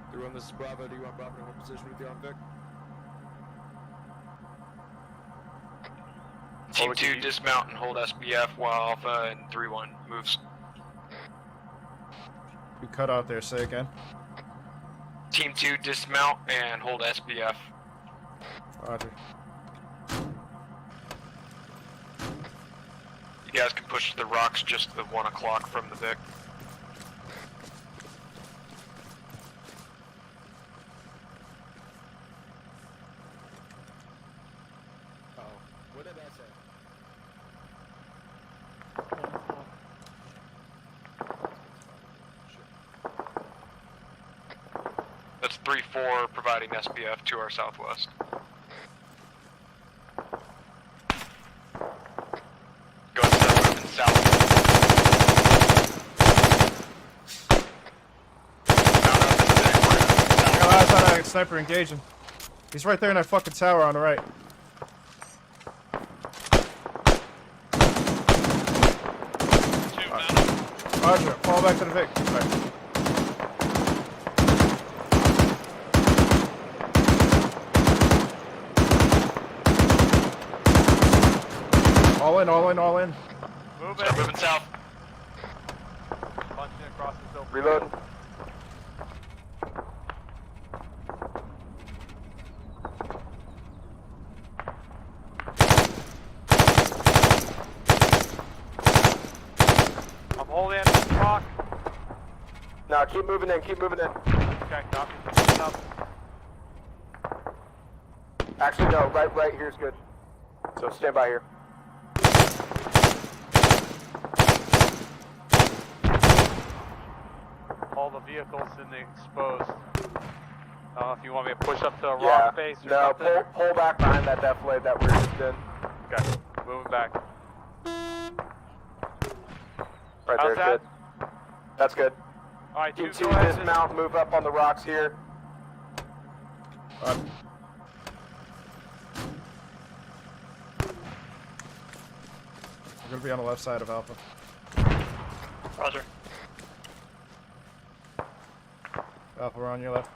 Everyone, this is Bravo. Do you want Bravo to hold position with you on Vic? Team 2, dismount and hold SBF while Alpha and 3-1 moves. You cut out there, say again. Team 2, dismount and hold SBF. Roger. You guys can push the rocks just to the 1 o'clock from the Vic. Oh, what did I say? That's 3-4 providing SBF to our southwest. Go ahead and start moving south. I got eyes on that sniper engaging. He's right there in that fucking tower on the right. Roger, fall back to the Vic. Right. All in, all in, all in. Start moving south. Punching across the field. Reload. I'm holding in this rock. No, keep moving in, keep moving in. Okay, copy. Pushing up. Actually, no, right here's good. So stand by here. All the vehicles in the exposed. I don't know if you want me to push up to a rock face or no, something. pull back behind that defilade that we're just in. Okay, moving back. Right How's there's that? good. That's good. Alright, Team 2, go ahead. dismount, move up on the rocks here. I'm gonna be on the left side of Alpha. Roger. Alpha, we're on your left.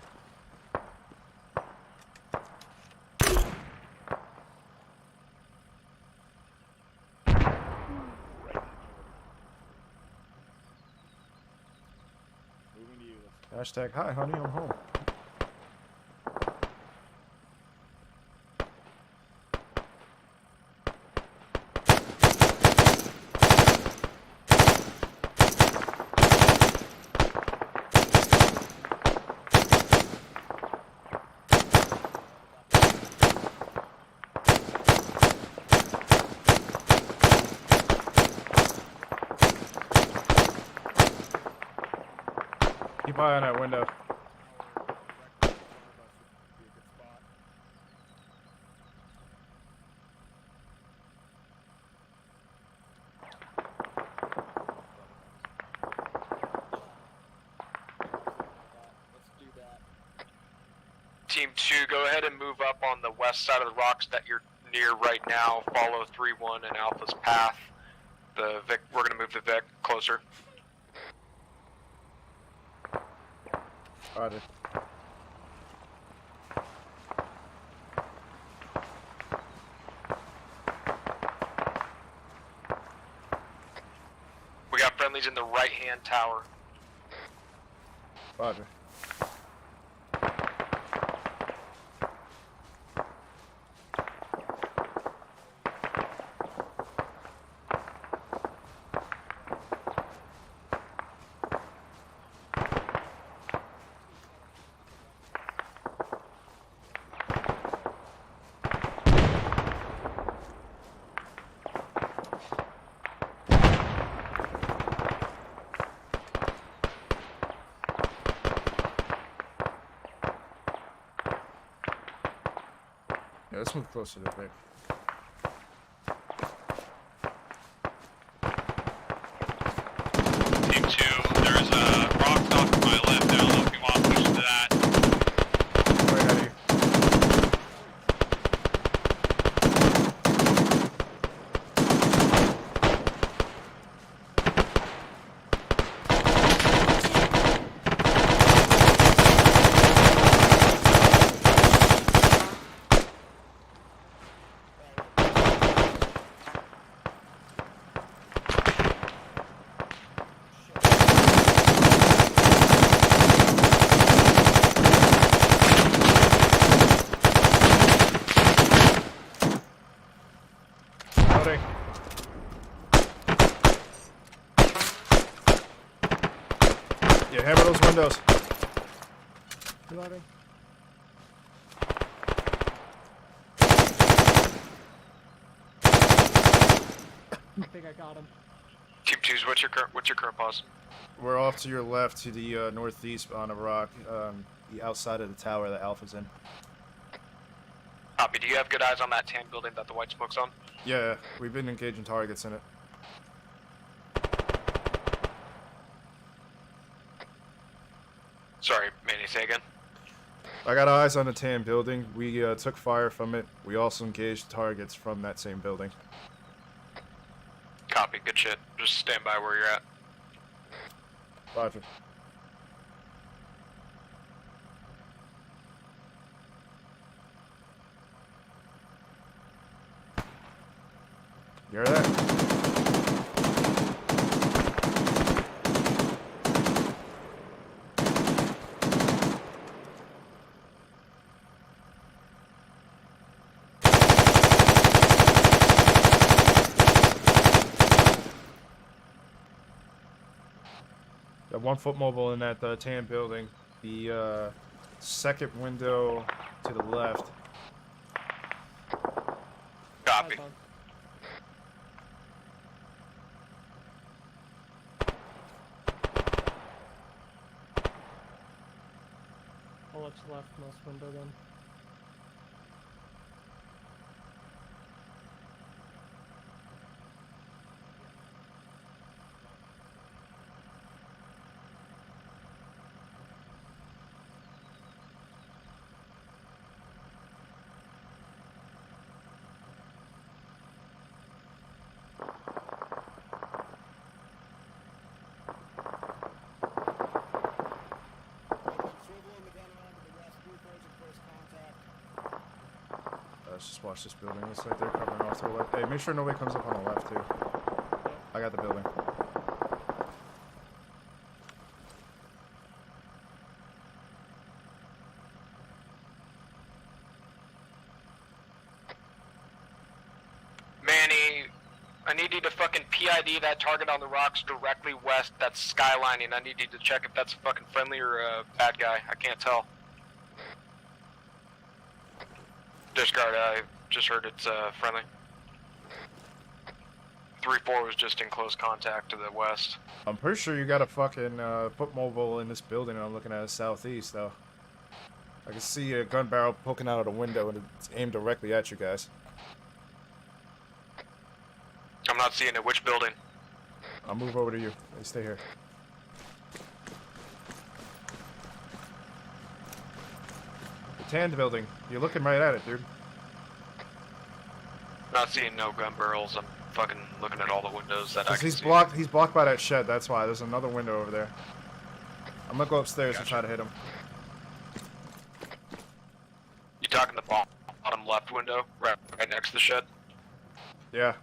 Moving to you. Hashtag, hi honey, I'm home. Keep eye on that window. Team 2, go ahead and move up on the west side of the rocks that you're near right now. Follow 3-1 and Alpha's path. The Vic, we're going to move the Vic closer. Roger. Friendly's in the right-hand tower. Roger. Yeah, let's move closer to Vic. Team 2, there's a rock off to my left. I don't know if you want to push to that. Right out of here. Loading. Yeah, hammer those windows. Reloading. I think I got him. Team 2's, what's your current pause? We're off to your left to the northeast on a rock, the outside of the tower that Alpha's in. Copy. Do you have good eyes on that tan building that the white smoke's on? Yeah, we've been engaging targets in it. Sorry, Manny, say again. I got eyes on the tan building. We took fire from it. We also engaged targets from that same building. Copy. Good shit. Just stand by where you're at. Roger. You hear that? Got 1 foot mobile in that tan building. The second window to the left. Copy. I'll let you leftmost window then. Let's just watch this building. Looks like they're covering off to the left. Hey, make sure nobody comes up on the left, too. I got the building. Manny, I need you to fucking PID that target on the rocks directly west. That's skylining. I need you to check if that's a fucking friendly or a bad guy. I can't tell. Discard, I just heard it's friendly. 3-4 was just in close contact to the west. I'm pretty sure you got a fucking foot mobile in this building, and I'm looking at the southeast, though. I can see a gun barrel poking out of the window, and it's aimed directly at you guys. I'm not seeing it. Which building? I'll move over to you. Hey, stay here. The tan building. You're looking right at it, dude. Not seeing no gun barrels. I'm fucking looking at all the windows that I can He's see. blocked. He's blocked by that shed. That's why. There's another window over there. I'm gonna go upstairs and try to hit him. You talking the bottom left window, right next to the shed? Yeah.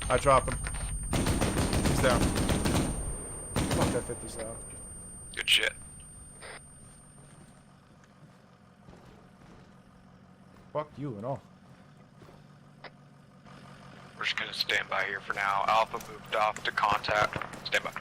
I dropped him. He's down. Fuck, that 50's out. Good shit. Fuck you and all. We're just gonna stand by here for now. Alpha moved off to contact. Stand by.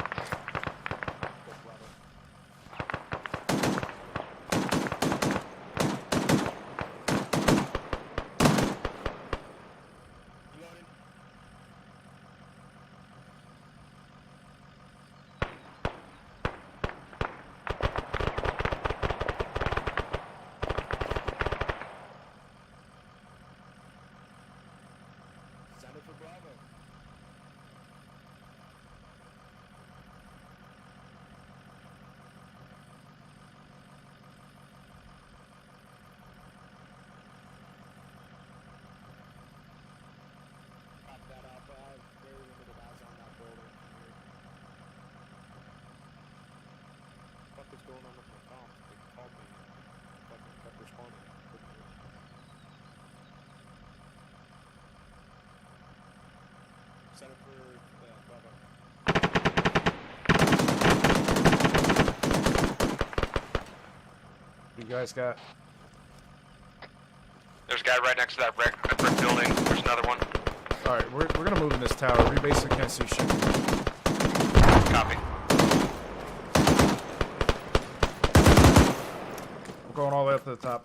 Going on with my comp? They called me and fucking kept responding. Set up for Bravo. You guys got? There's a guy right next to that brick building. There's another one. Alright, we're gonna move in this tower. We basically can't see shit. Copy. Going all the way up to the top.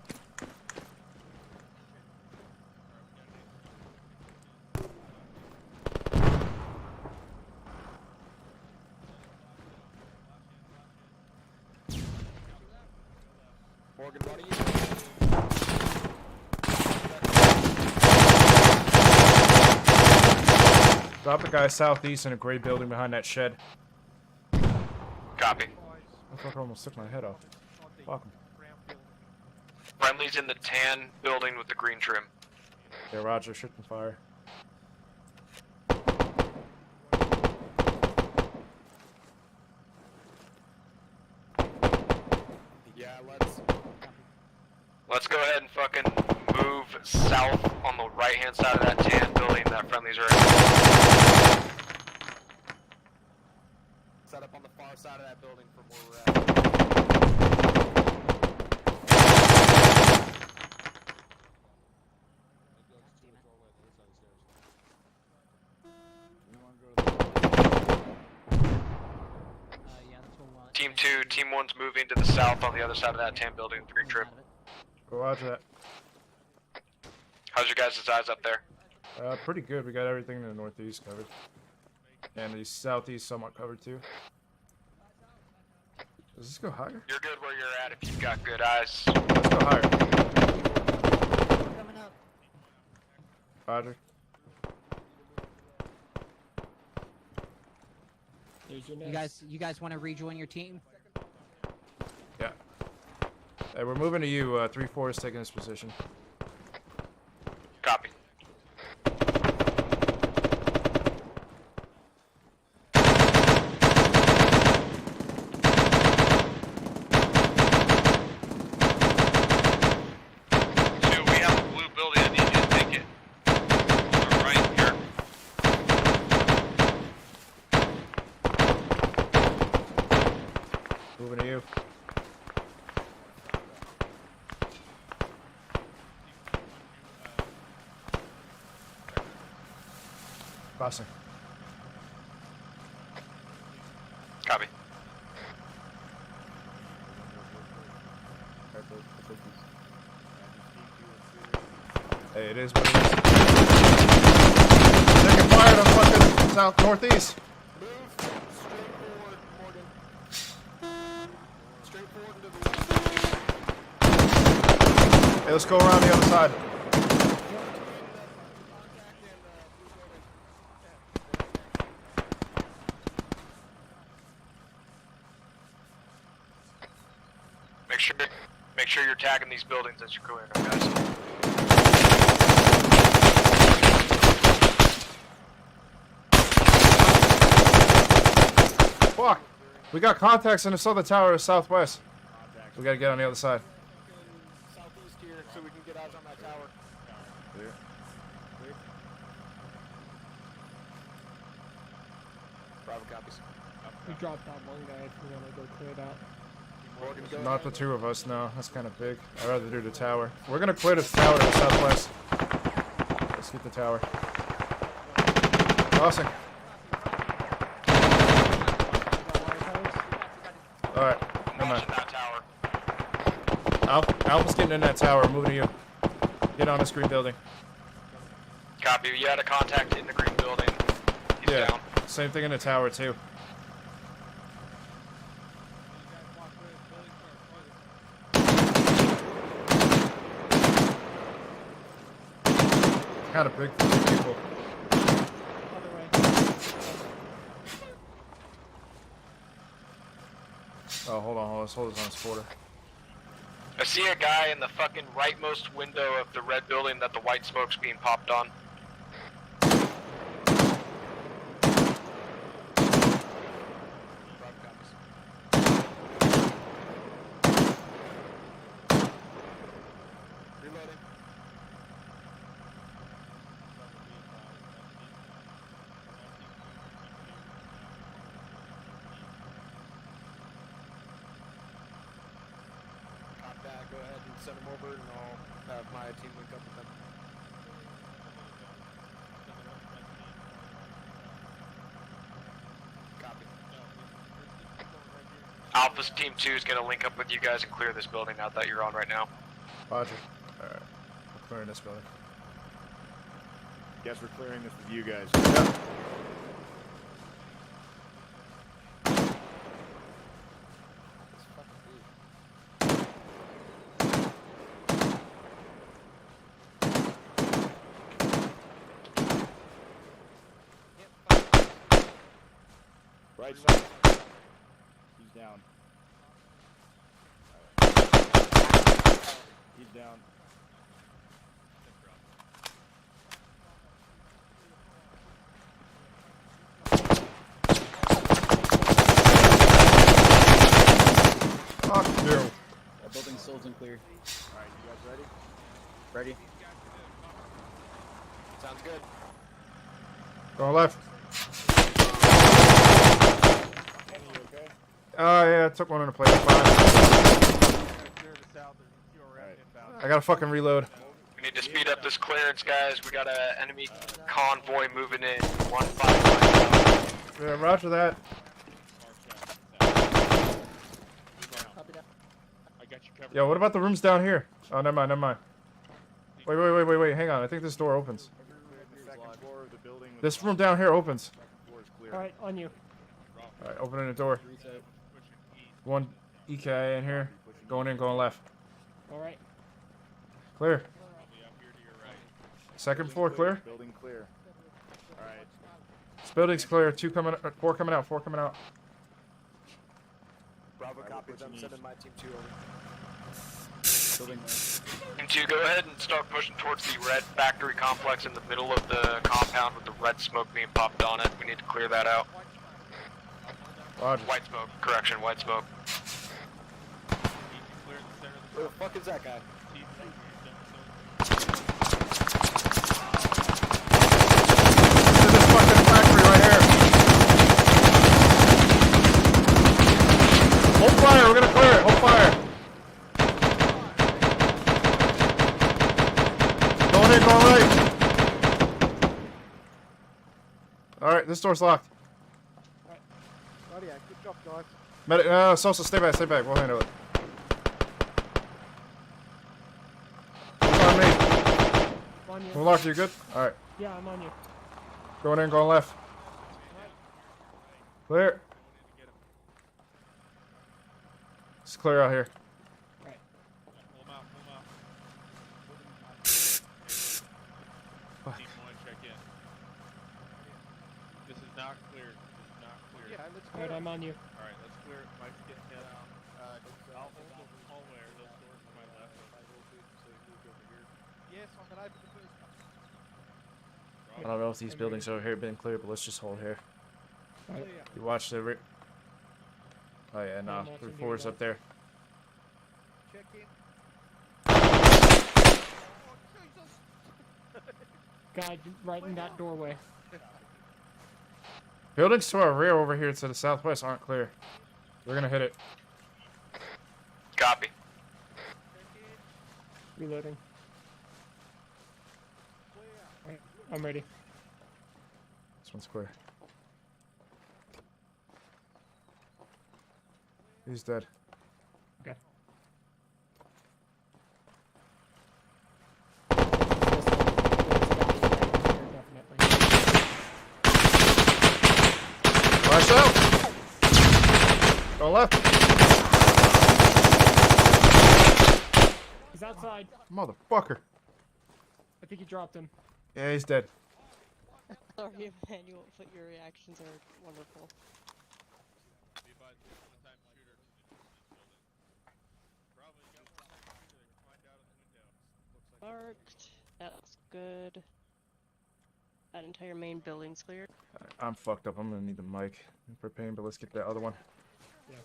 Morgan, what are you? Drop the guy southeast in a gray building behind that shed. Copy. I fucking almost took my head off. Fuck him. Friendly's in the tan building with the green trim. Yeah, roger. Shifting fire. Yeah, Let's go ahead and fucking move south on the right-hand side of that tan building that friendlies are in. Set up on the far side of that building from where we're at. Team 2, Team 1's moving to the south on the other side of that tan building with the green trim. Roger that. How's your guys' eyes up there? Pretty good. We got everything in the northeast covered. And the southeast somewhat covered too. Does this go higher? You're good where you're at if you've got good eyes. Let's go higher. Coming up. Roger. There's your You guys want to rejoin your team? Yeah. Hey, we're moving to you. 3-4 is taking this position. Copy. Moving to you. Crossing. Copy. Hey, it is what it is. Taking fire on fucking south northeast. Hey, let's go around the other side. Make sure you're tagging these buildings as you're clearing them, guys. Fuck! We got contacts in the southern tower of southwest. We gotta get on the other side. Southeast here, so we can get eyes on that tower. Clear. copies. We dropped that one guy if we want to go clear that. Morgan, go Not ahead. the two of us, no. That's kind of big. I'd rather do the tower. We're gonna clear the tower to the southwest. Let's get the tower. Crossing. Alright, never mind. Alpha's getting in that tower. I'm moving to you. Get on this green building. Copy. You had a contact in the green building. He's down. Same thing in the tower, too. Kind of big for these people. Oh, hold on. Let's hold this on this quarter. I see a guy in the fucking rightmost window of the red building that the white smoke's being popped on. Reloading. Cop that. Go ahead and send them over, and I'll have my team link up with them. Copy. Alpha's Team 2 is going to link up with you guys and clear this building out that you're on right now. Roger. Alright. We're clearing this building. Guess we're clearing this with you guys. Yep. Right side. He's down. He's down. Fuck you. That building's sold and clear. Alright, you guys ready? Ready? Sounds good. Going left. You okay? Oh, yeah, I took one in a plate. Fine. I gotta fucking reload. We need to speed up this clearance, guys. We got an enemy convoy moving in. 155. Yeah, roger that. Yo, what about the rooms down here? Oh, never mind. Wait, hang on. I think this door opens. This room down here opens. Alright, on you. Alright, opening the door. One EKA in here. Going in, going left. Alright. Clear. Second floor clear. Building clear. Alright. This building's clear. 4 coming out. 4 coming out. Bravo copies. I'm sending my team 2 over. Building Team 2, go ahead and start pushing towards the red factory complex in the middle of the compound with the red smoke being popped on it. We need to clear that out. Roger. White smoke. Correction, white smoke. Where the fuck is that guy? This fucking factory right here. Hold fire. We're gonna clear it. Hold fire. Going in, going right. Alright, this door's locked. Good job, guys. Medic, Sosa, stay back. We'll handle it. It's on me. On you. Mulaki, you good? Alright. Yeah, I'm on you. Going in, going left. Clear. It's clear out here. Right. Pull him out. Fuck. Team 1, check in. This is not clear. Yeah, let's go. Alright, I'm on you. Alright, let's clear it. Mike's getting hit out. I'll hold the hallway. Those doors to my left. Yes, I'm going to open the first one. I don't know if these buildings over here have been cleared, but let's just hold here. Alright. You watch the oh yeah, no. watching The floor's up there. Check in. Guy right in that doorway. Buildings to our rear over here to the southwest aren't clear. We're gonna hit it. Copy. Reloading. Alright, I'm ready. This one's clear. He's dead. Okay. Flash out! Go left. He's outside. Motherfucker. I think he dropped him. Yeah, he's dead. Sorry, Emmanuel, but your reactions are wonderful. Marked. That looks good. That entire main building's cleared. I'm fucked up. I'm gonna need the mic for pain, but let's get that other one. Yeah.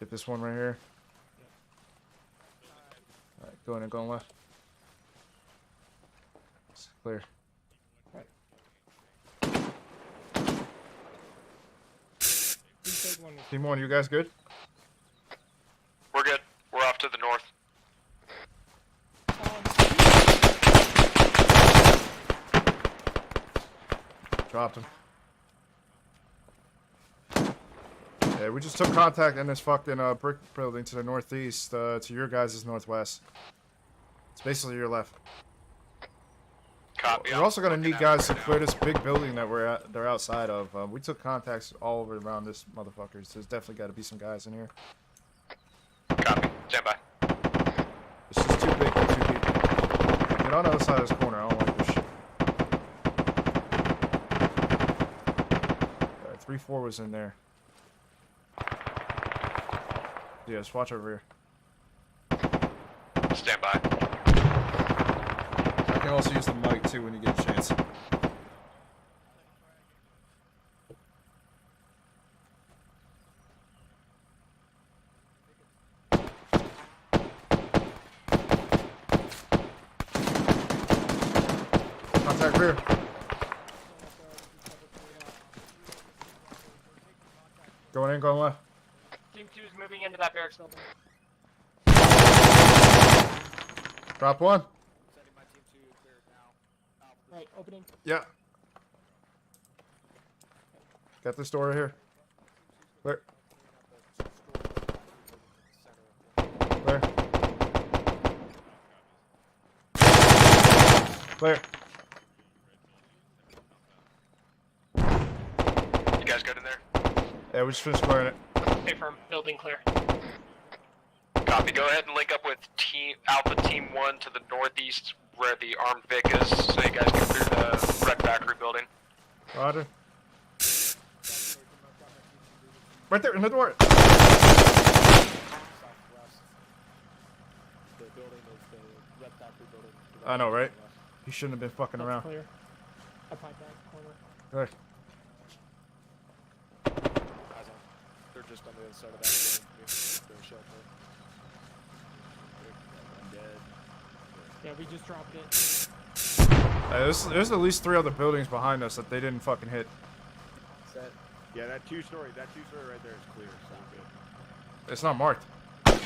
Get this one right here. Alright, go in and go left. It's clear. Right. Team 1, you guys good? We're good. We're off to the north. Dropped him. Yeah, we just took contact in this fucking brick building to the northeast, to your guys' northwest. It's basically your left. Copy. We're also gonna need guys to clear this big building that they're outside of. We took contacts all over around this motherfucker, so there's definitely got to be some guys in here. Copy. Stand by. It's just too big for 2 people. Get on the other side of this corner. I don't like this shit. Alright, 3-4 was in there. Yeah, just watch over here. Stand by. I can also use the mic too when you get a chance. Contact rear. Going in, going left. Team 2 is moving into that barracks building. Drop one. Right, opening. Yeah. Got this door right here. Clear. Clear. Clear. You guys good in there? Yeah, we just finished clearing it. Stay firm. Building clear. Copy. Go ahead and link up with Alpha Team 1 to the northeast where the armed Vic is, so you guys can clear the Red Factory building. Roger. Right there, in the door. I know, right? He shouldn't have been fucking around. Clear. Up high back corner. Good. They're just on the other side of that building. They're shelter. I'm dead. Yeah, we just dropped it. There's at least 3 other buildings behind us that they didn't fucking hit. Set. Yeah, that two-story right there is clear, so good. It's not marked. Mark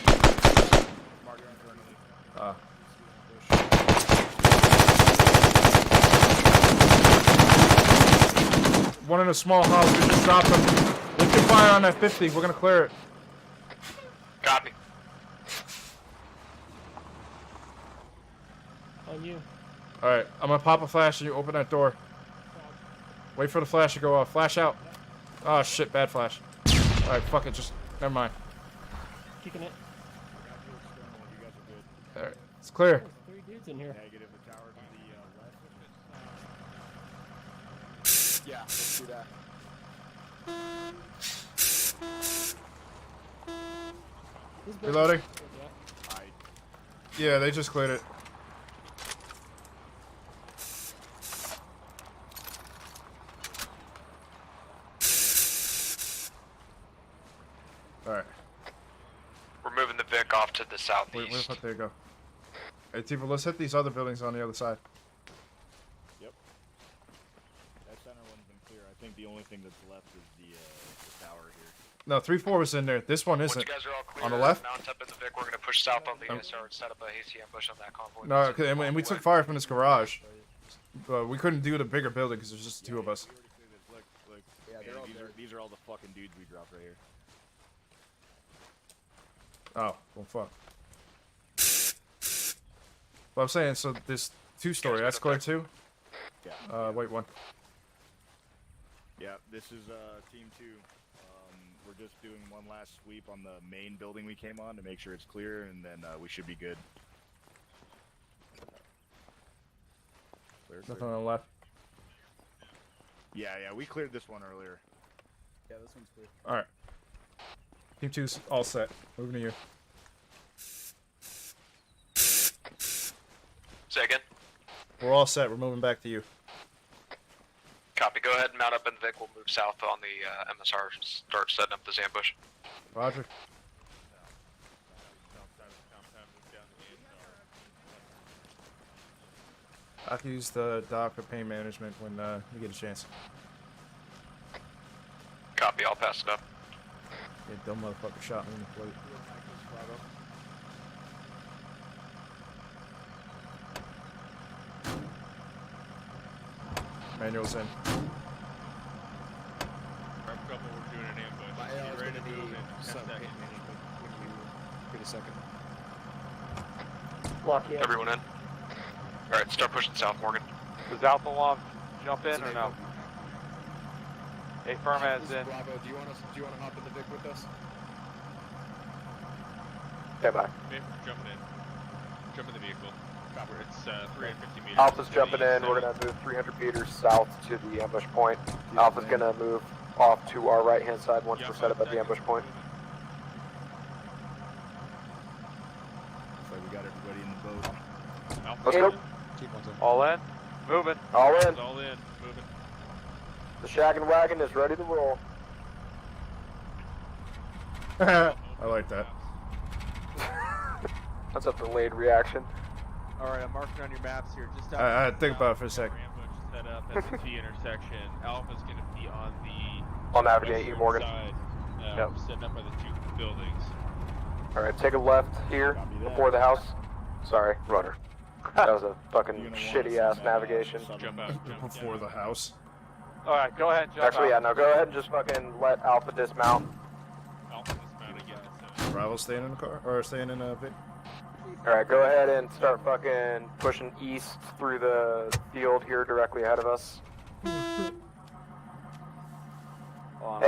internally. One in a small house, we just dropped them. Lift your fire on that 50, we're gonna clear it. Copy. On you. Alright, I'm gonna pop a flash and you open that door. Wait for the flash to go off. Flash out. Oh shit, bad flash. Alright, fuck it, just never mind. Kicking it. Alright, it's clear. There's 3 dudes in here. Negative, the tower to the left. Yeah, let's do that. Reloading. Yeah. Yeah, they just cleared it. We're moving the Vic off to the southeast. Wait, where the fuck did it go? Hey, Tifa, let's hit these other buildings on the other side. Yep. That center one's been clear. I think the only thing that's left is the tower here. No, 3-4 was in there. This one isn't. Once you guys are all clear, on the left? mount up in the Vic. We're going to push south on the SR and set up a hasty ambush on that convoy. No, okay, and we took fire from this garage. But we couldn't do the bigger building because there's just the two of us. Look. Yeah, these are all the fucking dudes we dropped right here. Oh, well, fuck. Well, I'm saying, so this 2-story, that's clear too? Yeah. Wait, 1. Yeah, this is Team 2. We're just doing one last sweep on the main building we came on to make sure it's clear, and then we should be good. Clear. Nothing on the left. Yeah, we cleared this one earlier. Yeah, this one's clear. Alright. Team 2's all set. Moving to you. Say again? We're all set. We're moving back to you. Copy. Go ahead and mount up in the Vic. We'll move south on the MSR. Start setting up this ambush. Roger. I can use the dock for pain management when you get a chance. Copy. I'll pass it up. Yeah, dumb motherfucker shot me in the plate. Manual's in. Grab couple, we're doing an ambush. My Get AR is ready going to to move be in 10 some pain seconds. management when you get a second. Block you. Everyone in? Alright, start pushing south, Morgan. Does Alpha want to jump in or no? A firm as in. Bravo, do you want to hop in the Vic with us? Okay, bye. Okay, jumping in. Jump in the vehicle. It's 350 meters. Alpha's to jumping the in. We're south. going to move 300 meters south to the ambush point. Alpha's going to move off to our right-hand side once we're set up at the ambush point. Looks like we got everybody in the boat. Let's go. All in? Moving. All in. All in. Moving. The shaggin' wagon is ready to roll. I like that. That's a delayed reaction. Alright, I'm marking on your maps here. Just I think about it for a second. ambush set up at the T intersection. Alpha's going to be on the I'll navigate you, western Morgan. side. Yep. Setting up by the 2 buildings. Alright, take a left here before the house. Sorry, rudder. That was a fucking shitty-ass navigation. Jump out. Before the house. Alright, go ahead and jump Actually, yeah, out. no, go ahead and just fucking let Alpha dismount. Alpha dismount again. Bravo staying in the car? Or staying in a Vic? Alright, go ahead and start fucking pushing east through the field here directly ahead of us. Hey,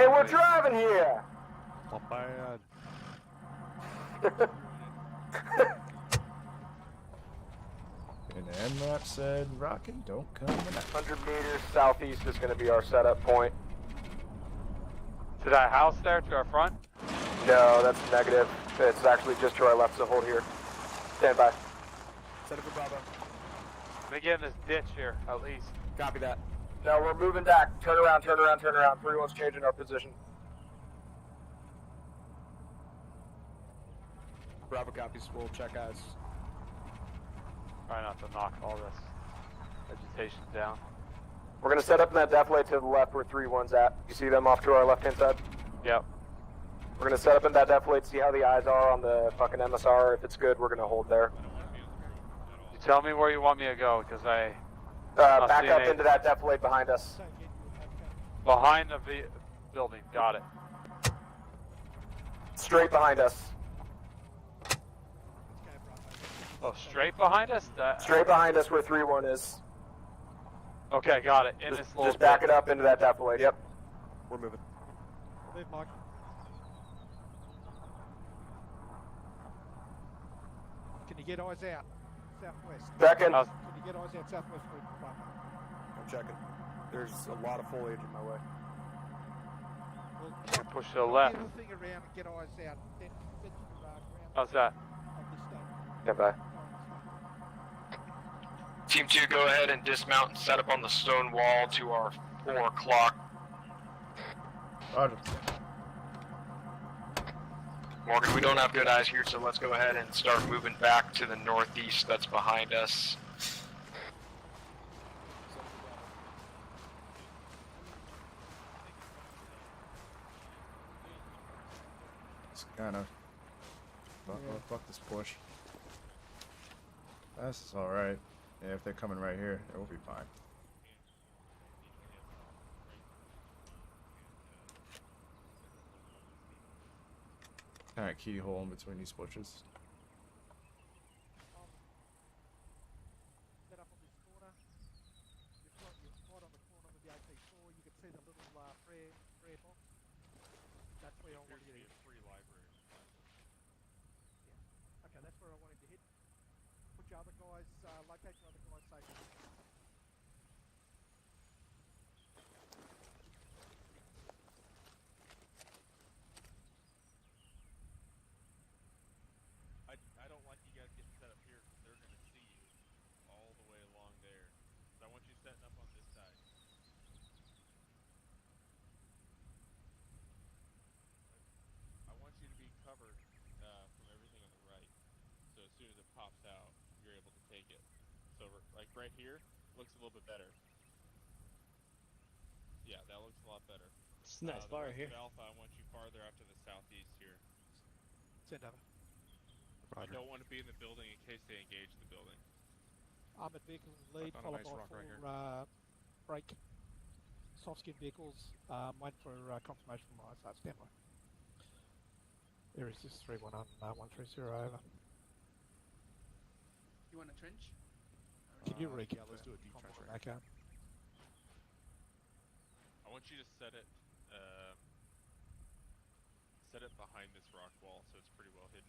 we're driving here! Not bad. And MRAP said, Rocky, don't come in. 100 meters southeast is going to be our setup point. To that house there, to our front? No, that's negative. It's actually just to our left, so hold here. Stand by. Set up for Bravo. Let me get in this ditch here, at least. Copy that. No, we're moving back. Turn around, turn around, turn around. Everyone's changing our position. Bravo copies. We'll check eyes. Try not to knock all this vegetation down. We're going to set up in that defilade to the left where 3-1's at. You see them off to our left-hand side? Yep. We're going to set up in that defilade, see how the eyes are on the fucking MSR. If it's good, we're going to hold there. You tell me where you want me to go, because I... Back up into that defilade behind us. Behind the building, got it. Straight behind us. Oh, straight behind us? Straight behind us where 3-1 is. Okay, got it. In this little Just back bit. it up into that defilade, yep. We're moving. Move, Mike. Can you get eyes out? Southwest. Second. Can you get eyes out southwest? I'm checking. There's a lot of foliage in my way. Well, Push to the left. Get the thing around and get eyes out. Then get to the ground How's that? of this state. Stand by. Team 2, go ahead and dismount and set up on the stone wall to our 4 o'clock. Roger. Morgan, we don't have good eyes here, so let's go ahead and start moving back to the northeast that's behind us. It's kind of fuck this push. That's all right. Yeah, if they're coming right here, it will be fine. Kind of keyhole in between these bushes. Set up on this corner. You've got your spot on the corner with the AP4. You can see the little prayer box. That's where I want you to hit. Free library. Yeah. Okay, that's where I want him to hit. Put your other guys, locate your other guys safely. I don't like you guys getting set up here because they're going to see you all the way along there. So I want you setting up on this side. I want you to be covered from everything on the right. So as soon as it pops out, you're able to take it. So like right here, looks a little bit better. Yeah, that looks a lot better. It's nice fire here. Alpha, I want you farther out to the southeast here. Send over. I don't want to be in the building in case they engage the building. Armored vehicle lead, followed by 4 break. Soft skin vehicles, wait for confirmation from ISR. Stand by. There is this 311-130 over. You want a trench? Can you recap? Yeah, let's do a deep trench right Okay. I want you to set it behind this rock wall so it's pretty well hidden.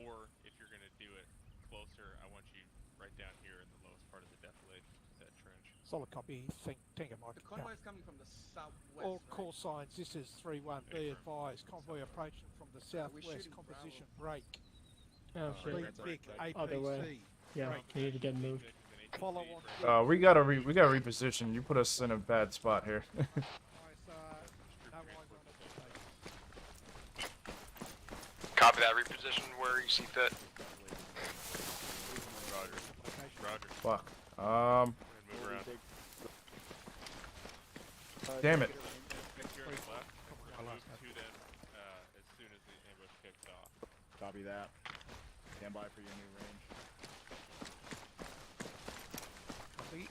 Or if you're going to do it closer, I want you right down here in the lowest part of the defilade, that trench. Solid copy. Tango Mike. The convoy is coming from the southwest. All right? call signs. This is 3-1. Be advised. Convoy approaching from the southwest. Composition break. Oh shit. Lead Vic Other way. APC. Yeah, we need to get moved. Follow on. We gotta reposition. You put us in a bad spot here. Copy that, reposition where you see fit. Roger. Fuck. Move around. Damn it. Make sure you're left. Move to them as soon as the ambush kicks off. Copy that. Stand by for your new range. Copy.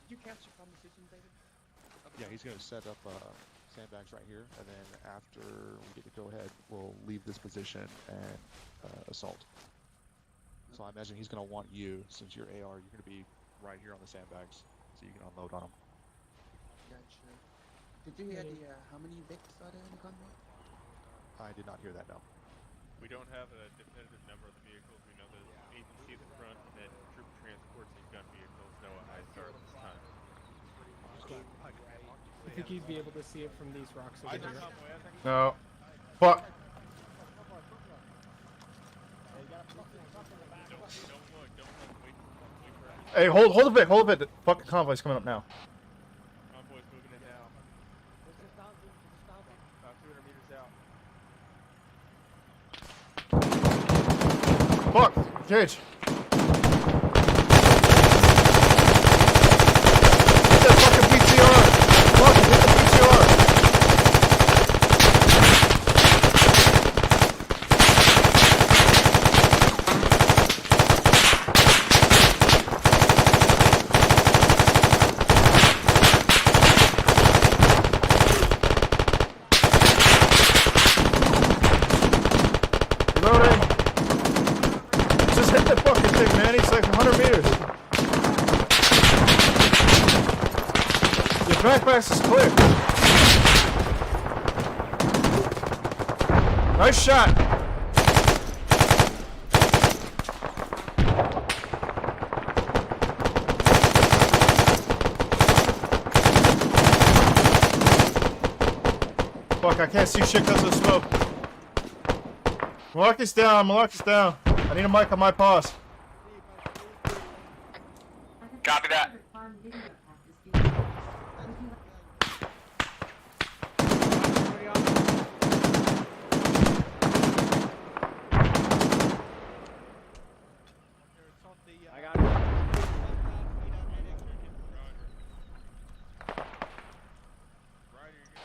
Did you capture conversation, David? Yeah, he's going to set up sandbags right here, and then after we get to go ahead, we'll leave this position and assault. So I imagine he's going to want you, since you're AR, you're going to be right here on the sandbags, so you can unload on them. Gotcha. Did you hear the how many Vics are there in the convoy? I did not hear that, no. We don't have a definitive number of the vehicles. We know the agency at the front and then troop transports and gun vehicles. No ISR at this time. I think you'd be able to see it from these rocks over here. No. Fuck. Hey, hold a bit, hold a bit. The fucking convoy's coming up now. Convoy's moving in now. About 200 meters out. Fuck. Cage. Backpacks is clear. Nice shot. Fuck, I can't see shit because of the smoke. Malarkey's down, Malarkey's down. I need a mic on my paws. Copy that.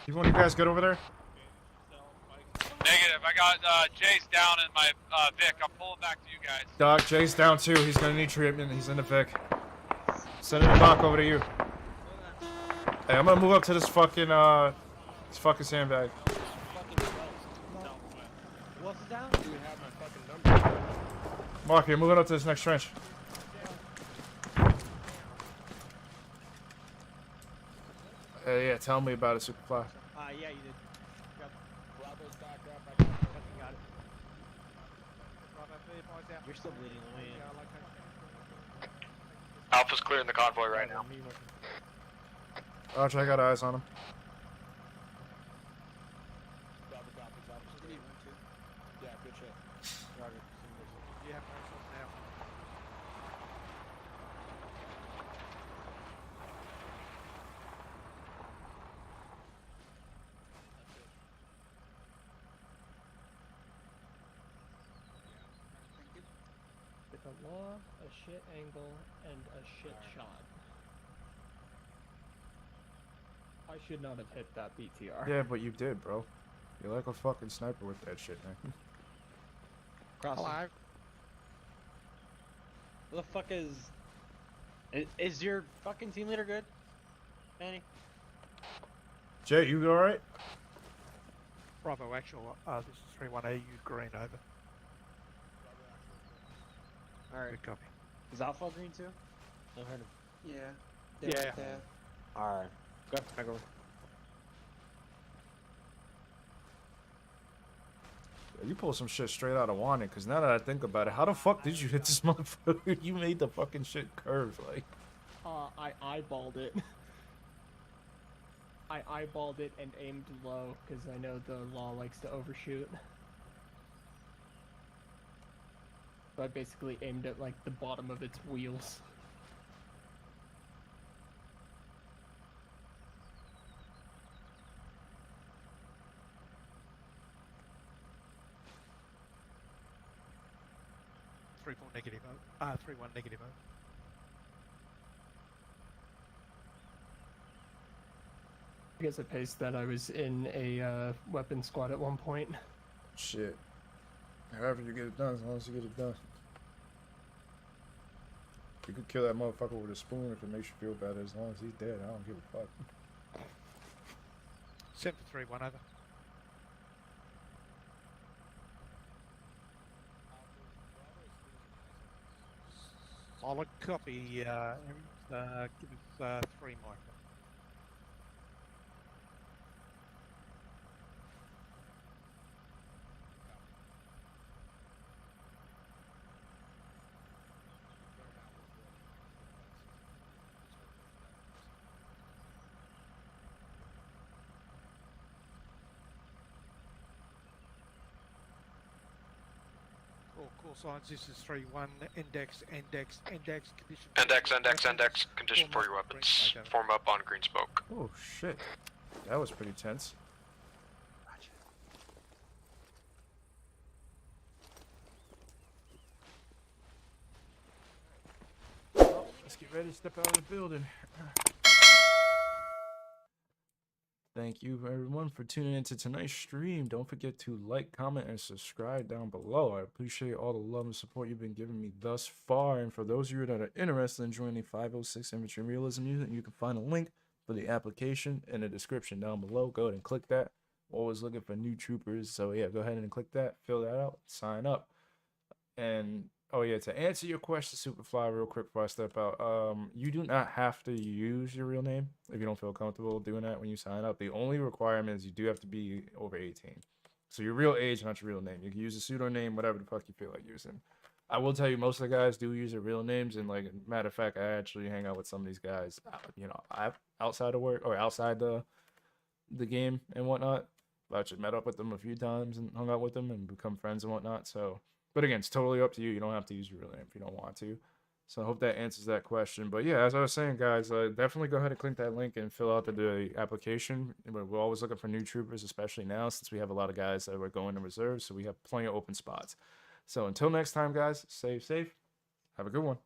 You want you guys good over there? Negative. I got Jace down in my Vic. I'm pulling back to you guys. Doc, Jay's down too. He's gonna need treatment. He's in the Vic. Sending the Doc over to you. Hey, I'm gonna move up to this fucking sandbag. What's it down? You have my fucking number. Mark, you're moving up to this next trench. Yeah, tell me about it, Superfly. Yeah, you did. Bravo's back up. I got it. You're still bleeding away. Alpha's clearing the convoy right now. Roger, I got eyes on him. Bravo copies. Yeah, good shit. Roger. You have myself now. With a law, a shit angle, and a shit shot. I should not have hit that BTR. Yeah, but you did, bro. You're like a fucking sniper with that shit, man. Hello. Who the fuck is... Is your fucking team leader good? Manny? Jay, you alright? Bravo actual, this is 3-1 AU green over. Alright. Good copy. Is Alpha green too? I heard him. Yeah. Yeah. There. Alright. Go. Back over. You pulled some shit straight out of Wanted, because now that I think about it, how the fuck did you hit this motherfucker? You made the fucking shit curve, like. I eyeballed it. I eyeballed it and aimed low, because I know the law likes to overshoot. So I basically aimed at, like, the bottom of its wheels. -3 3-1 negative. I guess it pays that I was in a weapon squad at one point. Shit. However you get it done, as long as you get it done. You could kill that motherfucker with a spoon if it makes you feel better. As long as he's dead, I don't give a fuck. 7-3-1 over. Solid copy. Give us 3 marker. Call signs, this is 3-1, index, condition. Index, condition for your weapons. Form up on green smoke. Oh shit. That was pretty tense. Well, let's get ready to step out of the building. Thank you everyone for tuning into tonight's stream. Don't forget to like, comment, and subscribe down below. I appreciate all the love and support you've been giving me thus far. And for those of you that are interested in joining 506 Infantry Realism Unit, you can find a link for the application in the description down below. Go ahead and click that. Always looking for new troopers. So yeah, go ahead and click that, fill that out, sign up. And oh yeah, to answer your question, Superfly, real quick before I step out, you do not have to use your real name if you don't feel comfortable doing that when you sign up. The only requirement is you do have to be over 18. So your real age, not your real name. You can use a pseudonym, whatever the fuck you feel like using. I will tell you, most of the guys do use their real names, and like matter of fact, I actually hang out with some of these guys, you know, outside of work or outside the game and whatnot. I actually met up with them a few times and hung out with them and become friends and whatnot. So. But again, it's totally up to you. You don't have to use your real name if you don't want to. So I hope that answers that question. But yeah, as I was saying, guys, definitely go ahead and click that link and fill out the application. We're always looking for new troopers, especially now since we have a lot of guys that are going to reserve. So we have plenty of open spots. So until next time, guys, stay safe. Have a good one.